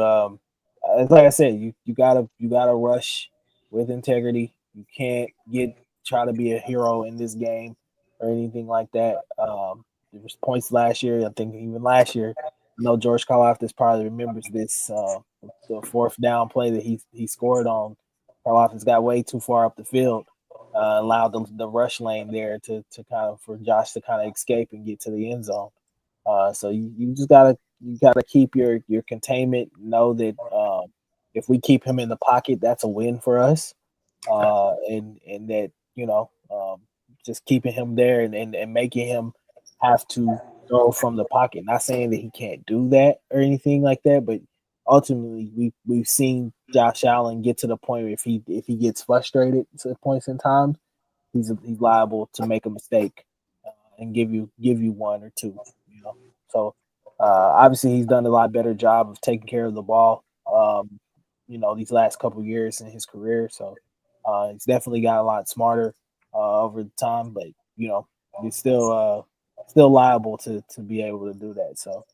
like I said, you gotta rush with integrity. You can't try to be a hero in this game or anything like that. There was points last year. I think even last year, I know George Karlaftis probably remembers this. The fourth down play that he scored on, Karlaftis got way too far up the field, allowed the rush lane there to kind of for Josh to kind of escape and get to the end zone. So you just gotta keep your containment. Know that if we keep him in the pocket, that's a win for us. And that just keeping him there and making him have to throw from the pocket. Not saying that he can't do that or anything like that, but ultimately we've seen Josh Allen get to the point where if he gets frustrated at points in time, he's liable to make a mistake and give you one or two. So obviously he's done a lot better job of taking care of the ball. These last couple of years in his career. So he's definitely got a lot smarter over the time, but he's still liable to be able to do that. So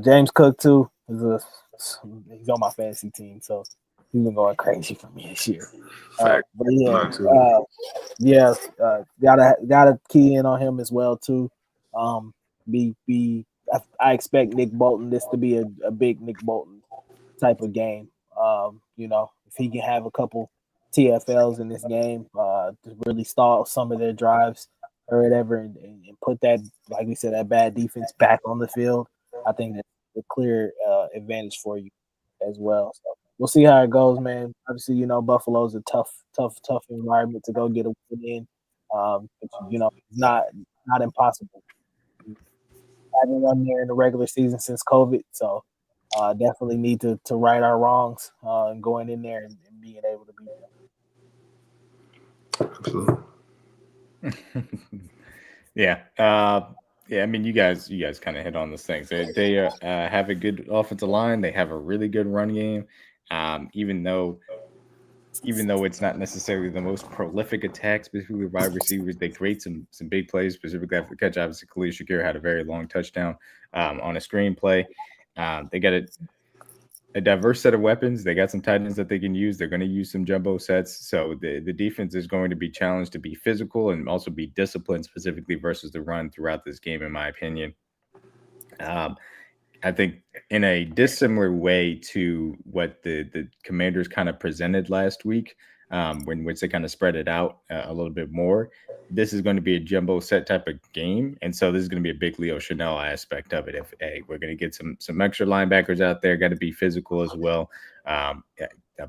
James Cook too he's on my fantasy team, so he's been going crazy for me this year. Fact. But gotta key in on him as well too. I expect Nick Bolton this to be a big Nick Bolton type of game. If he can have a couple TFLs in this game, to really stall some of their drives or whatever, and put that, like we said, that bad defense back on the field, I think that's a clear advantage for you as well. So we'll see how it goes, man. Obviously, Buffalo's a tough environment to go get a win in. But, it's not impossible. I haven't run there in the regular season since COVID, so definitely need to right our wrongs and going in there and being able to beat them. Absolutely. Yeah. I mean, you guys kind of hit on those things. They have a good offensive line. They have a really good run game. Even though it's not necessarily the most prolific attack, specifically wide receivers, they create some big plays, specifically after the catch. Obviously, Khalil Shakir had a very long touchdown on a screenplay. They got a diverse set of weapons. They got some tight ends that they can use. They're going to use some jumbo sets. So the defense is going to be challenged to be physical and also be disciplined, specifically versus the run throughout this game, in my opinion. I think in a dissimilar way to what the Commanders kind of presented last week, in which they kind of spread it out a little bit more. This is going to be a jumbo set type of game, and so this is going to be a big Leo Chanel aspect of it. If we're going to get some extra linebackers out there, got to be physical as well. I'll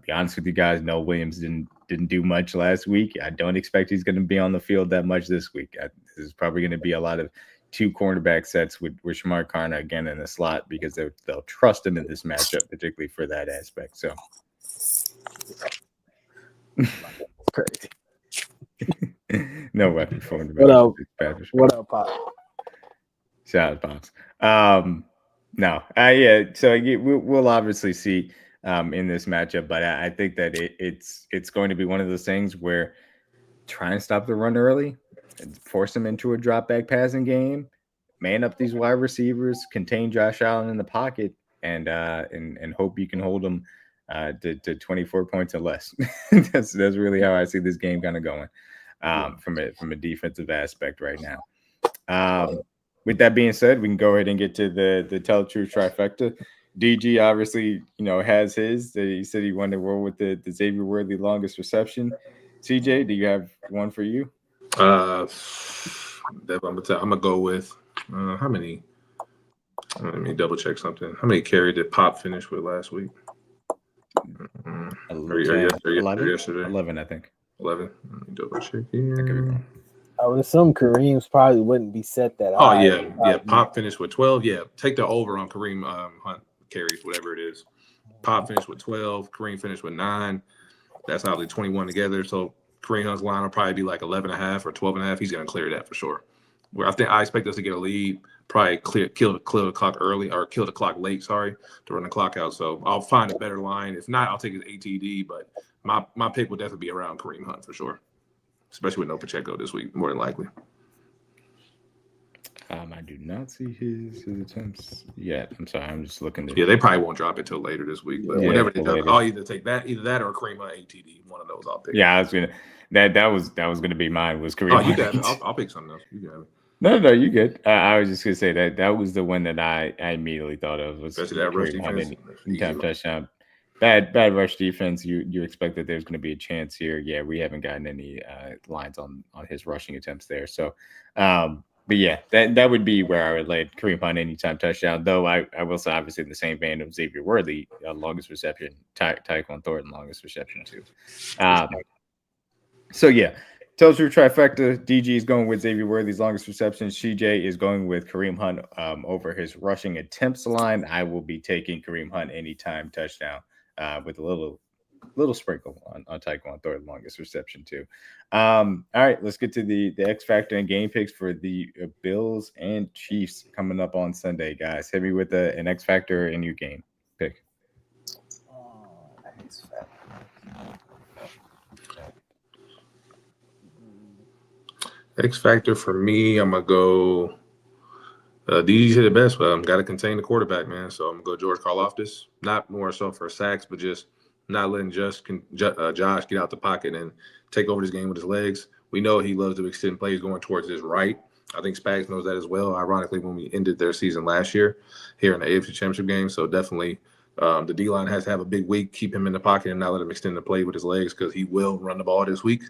be honest with you guys, Noah Williams didn't do much last week. I don't expect he's going to be on the field that much this week. This is probably going to be a lot of 2 cornerback sets with Shamar Karna again in the slot, because they'll trust him in this matchup, particularly for that aspect. So Crazy. No weapon for him. What up, Pop? Shout out, Pops. Yeah. So we'll obviously see in this matchup, but I think that it's going to be one of those things where try and stop the run early, and force them into a drop back passing game, man up these wide receivers, contain Josh Allen in the pocket, and hope you can hold them to 24 points or less. That's really how I see this game kind of going from a defensive aspect right now. With that being said, we can go ahead and get to the Tell the Truth trifecta. DG obviously, has his. He said he wanted to roll with the Xavier Worthy longest reception. CJ, do you have one for you? I'm gonna go with how many? Let me double check something. How many carry did Pop finish with last week? 11, I think. 11. Let me double check here. I would assume Kareem's probably wouldn't be set that high. Yeah. Pop finished with 12. Yeah, take the over on Kareem Hunt carries, whatever it is. Pop finished with 12. Kareem finished with 9. That's obviously 21 together. So Kareem Hunt's line will probably be like 11.5 or 12.5. He's going to clear that for sure. Where I expect us to get a lead, probably kill the clock early or kill the clock late, to run the clock out. So I'll find a better line. If not, I'll take his ATD. But my pick will definitely be around Kareem Hunt for sure, especially with no Pacheco this week, more than likely. I do not see his attempts yet. I'm sorry, I'm just looking. Yeah, they probably won't drop it till later this week. But whenever they drop it, I'll either take either that or Kareem Hunt ATD. One of those I'll pick. Yeah, I was gonna. That was gonna be mine. Was Kareem? Oh, you got it. I'll pick something else. You got it. No, you good. I was just gonna say that was the one that I immediately thought of. Was especially that rush defense. Anytime touchdown. Bad rush defense. You expect that there's going to be a chance here. Yeah, we haven't gotten any lines on his rushing attempts there. So, but yeah, that would be where I would lay Kareem Hunt anytime touchdown. Though I will say obviously in the same vein of Xavier Worthy, longest reception, Tyquan Thornton longest reception too. So yeah, tells you trifecta. DG is going with Xavier Worthy's longest reception. CJ is going with Kareem Hunt over his rushing attempts line. I will be taking Kareem Hunt anytime touchdown with a little sprinkle on Tyquan Thornton longest reception too. All right, let's get to the X Factor and game picks for the Bills and Chiefs coming up on Sunday, guys. Hit me with an X Factor and your game pick. X Factor for me, I'm gonna go. DG's hit the best, but got to contain the quarterback, man. So I'm gonna go George Karlaftis. Not more so for sacks, but just not letting Josh get out the pocket and take over this game with his legs. We know he loves to extend plays going towards his right. I think Spags knows that as well. Ironically, when we ended their season last year here in the AFC Championship game, so definitely the D-line has to have a big week. Keep him in the pocket and not let him extend the play with his legs because he will run the ball this week.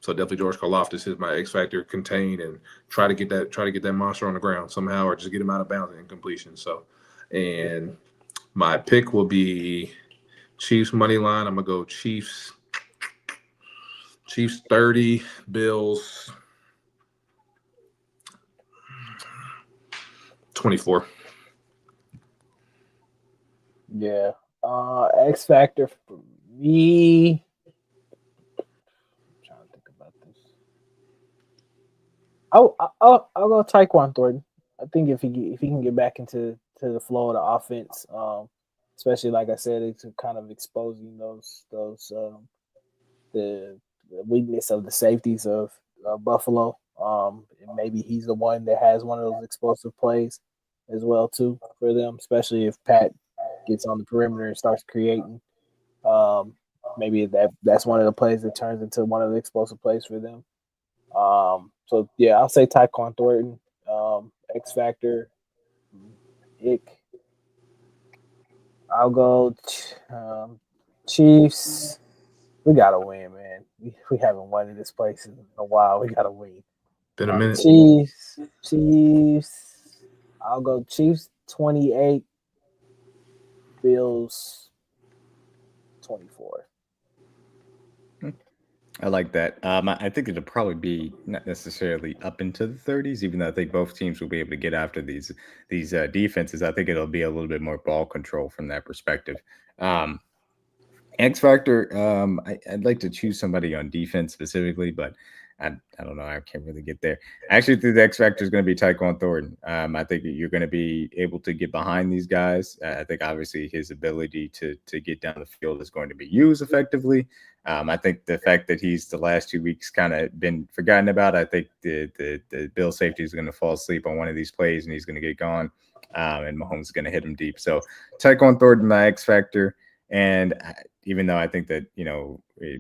So definitely George Karlaftis is my X factor. Contain and try to get that monster on the ground somehow, or just get him out of bounds and incompletion. So, and my pick will be Chiefs money line. I'm gonna go Chiefs 30, Bills 24. Yeah. X factor for me. I'll go Tyquan Thornton. I think if he can get back into the flow of the offense, especially like I said, it's kind of exposing those the weakness of the safeties of Buffalo. And maybe he's the one that has one of those explosive plays as well too for them, especially if Pat gets on the perimeter and starts creating. Maybe that's one of the plays that turns into one of the explosive plays for them. So yeah, I'll say Tyquan Thornton, X Factor, Ick. I'll go Chiefs. We gotta win, man. We haven't won in this place in a while. We gotta win. Been a minute. Chiefs. I'll go Chiefs 28, Bills 24. I like that. I think it'll probably be not necessarily up into the 30s, even though I think both teams will be able to get after these defenses. I think it'll be a little bit more ball control from that perspective. X Factor, I'd like to choose somebody on defense specifically, but I don't know. I can't really get there. I actually think the X Factor is going to be Tyquan Thornton. I think you're going to be able to get behind these guys. I think obviously his ability to get down the field is going to be used effectively. I think the fact that he's the last 2 weeks kind of been forgotten about. I think the Bill safety is going to fall asleep on one of these plays and he's going to get gone. And Mahomes is going to hit him deep. So Tyquan Thornton, my X Factor. And even though I think that,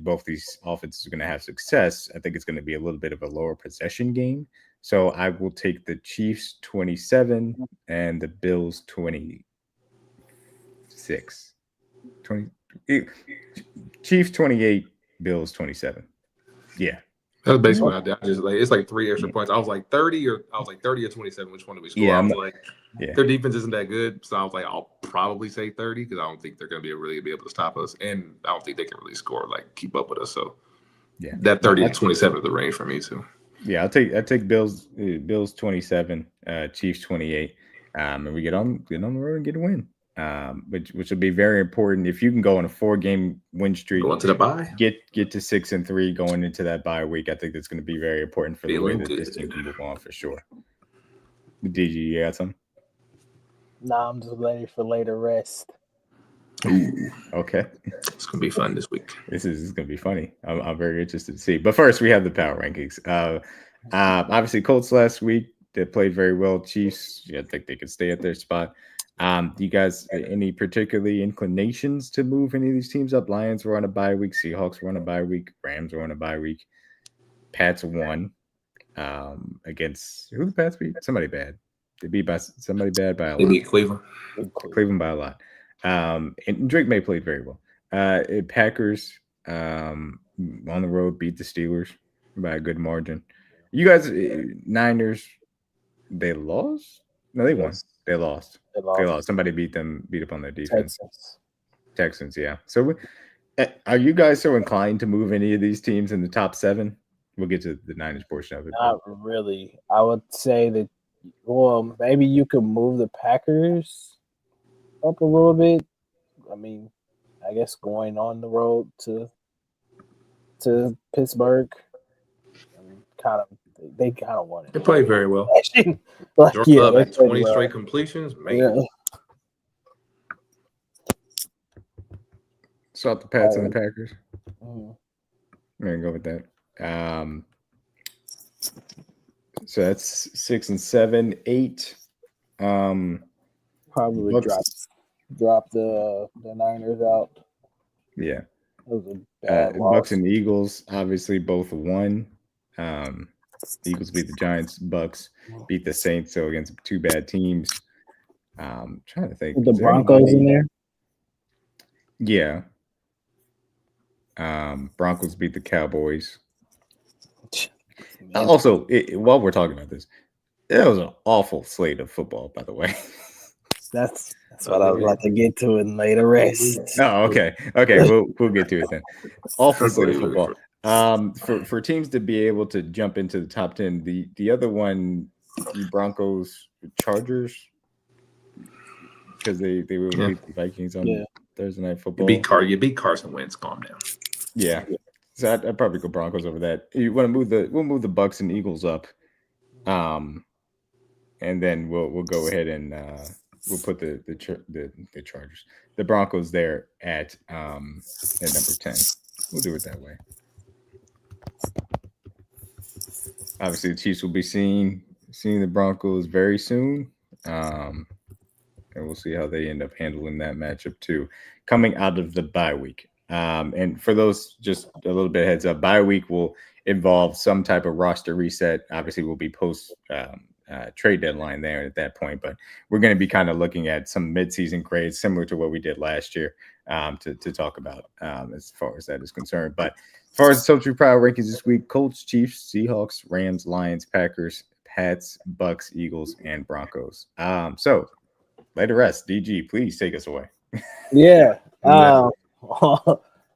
both these offenses are going to have success, I think it's going to be a little bit of a lower possession game. So I will take the Chiefs 27 and the Bills 26. Chiefs 28, Bills 27. Yeah. That's basically what I did. It's like 3 extra points. I was like 30 or 27. Which one did we score? Yeah, their defense isn't that good, so I was like, I'll probably say 30 because I don't think they're going to really be able to stop us, and I don't think they can really score keep up with us. So yeah, that 30 to 27 is the range for me too. Yeah, I take Bills 27, Chiefs 28, and we get on the road and get a win. which will be very important if you can go on a 4-game win streak. Going to the bye. Get to 6-3 going into that bye week. I think that's going to be very important for the way that this team can move on for sure. DG, you got something? Nah, I'm just ready for later rest. Ooh. Okay. It's going to be fun this week. This is going to be funny. I'm very interested to see. But first, we have the power rankings. Obviously, Colts last week, they played very well. Chiefs, I think they could stay at their spot. Do you guys any particularly inclinations to move any of these teams up? Lions were on a bye week. Seahawks were on a bye week. Rams were on a bye week. Pats won against who the Pats beat? Somebody bad. They beat by somebody bad by a lot. They beat Cleveland. Cleveland by a lot. And Drake May played very well. Packers on the road beat the Steelers by a good margin. You guys, Niners, they lost? No, they won. They lost. Somebody beat up on their defense. Texans, yeah. So are you guys so inclined to move any of these teams in the top 7? We'll get to the Niners portion of it. Not really. I would say that, well, maybe you could move the Packers up a little bit. I mean, I guess going on the road to Pittsburgh, they kind of won it. They played very well. Like, yeah, like 20 straight completions. Man. Yeah. So the Pats and the Packers. Mm-hmm. I'm gonna go with that. So that's 6 and 7, 8. Probably Bucks. drop the Niners out. Yeah. That was a bad loss. Bucks and Eagles obviously both won. Eagles beat the Giants. Bucks beat the Saints. So against 2 bad teams. Trying to think. With the Broncos in there? Yeah. Broncos beat the Cowboys. Also, while we're talking about this, it was an awful slate of football, by the way. That's what I was about to get to in later rest. Oh, okay. We'll get to it then. Awful slate of football. For teams to be able to jump into the top 10, the other one, the Broncos, Chargers, because they will beat the Vikings on Thursday Night Football. You beat Carson Wentz. Calm down. Yeah. So I'd probably go Broncos over that. You want to we'll move the Bucks and Eagles up, and then we'll go ahead and we'll put the Chargers, the Broncos there at number 10. We'll do it that way. Obviously, the Chiefs will be seeing the Broncos very soon, and we'll see how they end up handling that matchup too, coming out of the bye week. And for those, just a little bit heads up, bye week will involve some type of roster reset. Obviously, we'll be post trade deadline there at that point, but we're going to be kind of looking at some midseason grades similar to what we did last year to talk about as far as that is concerned. But as far as the Social Power rankings this week, Colts, Chiefs, Seahawks, Rams, Lions, Packers, Pats, Bucks, Eagles, and Broncos. So later rest. DG, please take us away. Yeah.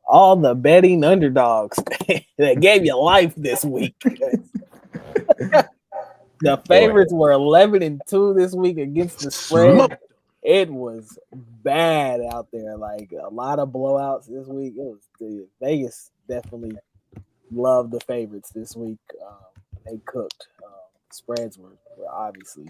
All the betting underdogs that gave you life this week. The favorites were 11-2 this week against the spread. It was bad out there. Like a lot of blowouts this week. It was Vegas definitely loved the favorites this week. They cooked. Spreads were obviously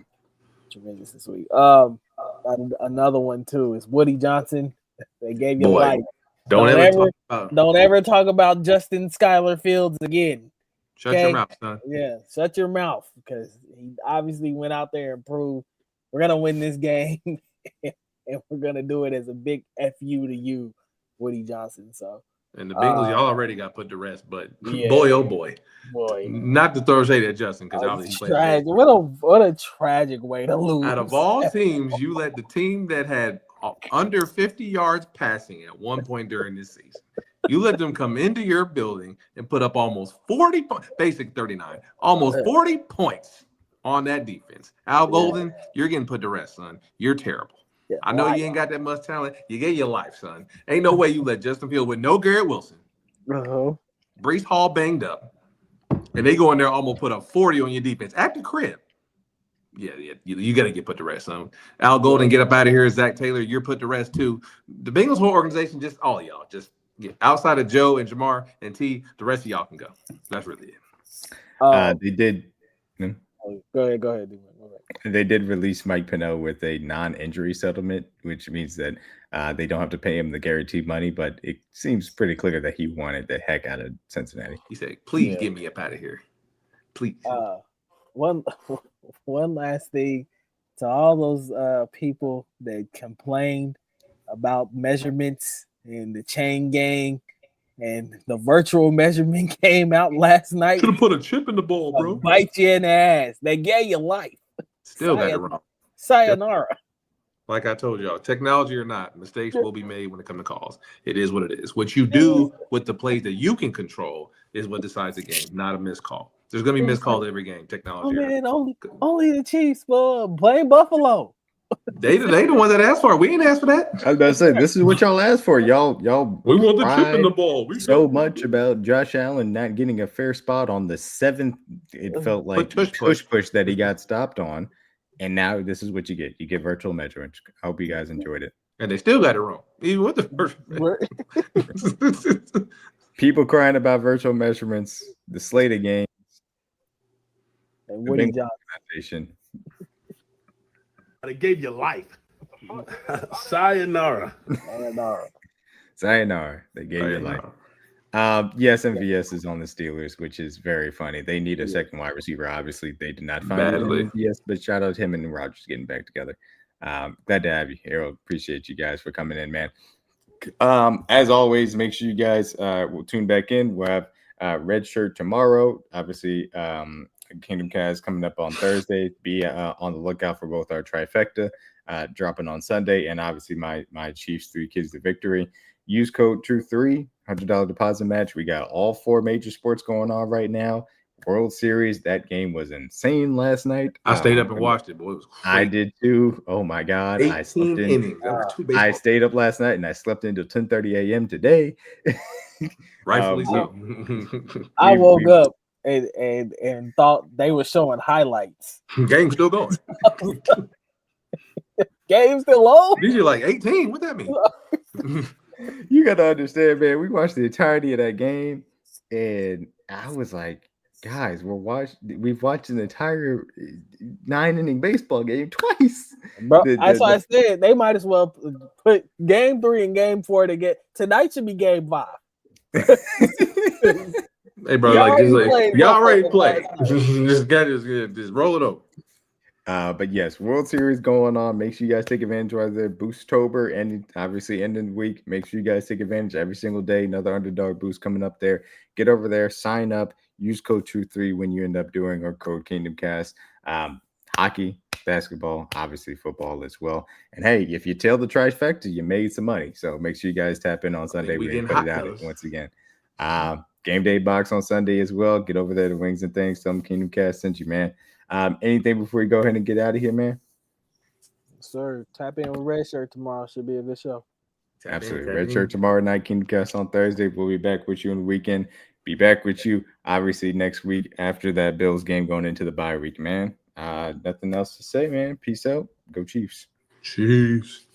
tremendous this week. Another one too is Woody Johnson. They gave you life. Don't ever talk about Justin Schuyler Fields again. Shut your mouth, son. Yeah, shut your mouth, because he obviously went out there and proved we're gonna win this game, and we're gonna do it as a big FU to you, Woody Johnson. So, and the Bengals, y'all already got put to rest, but yeah, boy, oh boy, boy, not to throw shade at Justin, because obviously tragic. What a tragic way to lose. Out of all teams, you let the team that had under 50 yards passing at one point during this season, you let them come into your building and put up almost 40 points, basic 39, almost 40 points on that defense. Al Golden, you're getting put to rest, son. You're terrible. Yeah, I know you ain't got that much talent. You gave your life, son. Ain't no way you let Justin Fields with no Garrett Wilson, Breece Hall banged up, and they go in there almost put up 40 on your defense at the crib. Yeah. You got to get put to rest. Al Golden, get up out of here. Zach Taylor, you're put to rest too. The Bengals whole organization, just all of y'all, just outside of Joe and Jamar and T, the rest of y'all can go. That's really it. They did. Go ahead. They did release Mike Pennel with a non-injury settlement, which means that they don't have to pay him the guaranteed money. But it seems pretty clear that he wanted the heck out of Cincinnati. He said, "Please get me up out of here, please." One last thing to all those people that complained about measurements and the chain gang and the virtual measurement came out last night. Should have put a chip in the ball, bro. Bite you in the ass. They gave you life. Still got it wrong. Sayonara. Like I told y'all, technology or not, mistakes will be made when it comes to calls. It is what it is. What you do with the plays that you can control is what decides the game, not a missed call. There's going to be missed calls every game, technology. Oh, man, only the Chiefs, blame Buffalo. They the ones that asked for it. We ain't asked for that. I was about to say, this is what y'all asked for. Y'all we want the chip in the ball. So much about Josh Allen not getting a fair spot on the 7th. It felt like push that he got stopped on. And now this is what you get. You get virtual measurements. I hope you guys enjoyed it. And they still got it wrong. Even with the first. People crying about virtual measurements, the slate of games. And Woody Johnson. They gave you life. Sayonara. Sayonara. They gave you life. Yes, MVS is on the Steelers, which is very funny. They need a second wide receiver. Obviously, they did not find MVS, but shout out to him and Rodgers getting back together. Glad to have you, Harold. Appreciate you guys for coming in, man. As always, make sure you guys will tune back in. We'll have Red Shirt tomorrow. Obviously, Kingdom Cast coming up on Thursday. Be on the lookout for both our trifecta dropping on Sunday, and obviously my Chiefs 3 Kids to Victory. Use code TRUE3, $100 deposit match. We got all 4 major sports going on right now. World Series, that game was insane last night. I stayed up and watched it, boy. It was crazy. I did too. Oh my God. 18 I slept in. innings. I stayed up last night and I slept until 10:30 a.m. today. Rightfully so. I woke up and thought they were showing highlights. Game's still going. Game's still on? These are like 18. What that mean? You got to understand, man. We watched the entirety of that game, and I was like, guys, we've watched an entire 9-inning baseball game twice. Bro, that's why I said they might as well put game 3 and game 4 to get tonight should be game 5. Hey, bro, y'all already played. Just roll it over. But yes, World Series going on. Make sure you guys take advantage of their Boostober, and obviously ending the week. Make sure you guys take advantage every single day. Another underdog boost coming up there. Get over there, sign up, use code TRUE3 when you end up doing our code KingdomCast. Hockey, basketball, obviously football as well. And hey, if you tail the trifecta, you made some money. So make sure you guys tap in on Sunday. We didn't put it out once again. Game day box on Sunday as well. Get over there to Wings and Things. Some KingdomCast sent you, man. Anything before we go ahead and get out of here, man? Sir, tap in with Red Shirt tomorrow. Should be a good show. Absolutely. Red Shirt tomorrow night, KingdomCast on Thursday. We'll be back with you on the weekend. Be back with you, obviously, next week after that Bills game going into the bye week, man. Nothing else to say, man. Peace out. Go Chiefs. Chiefs.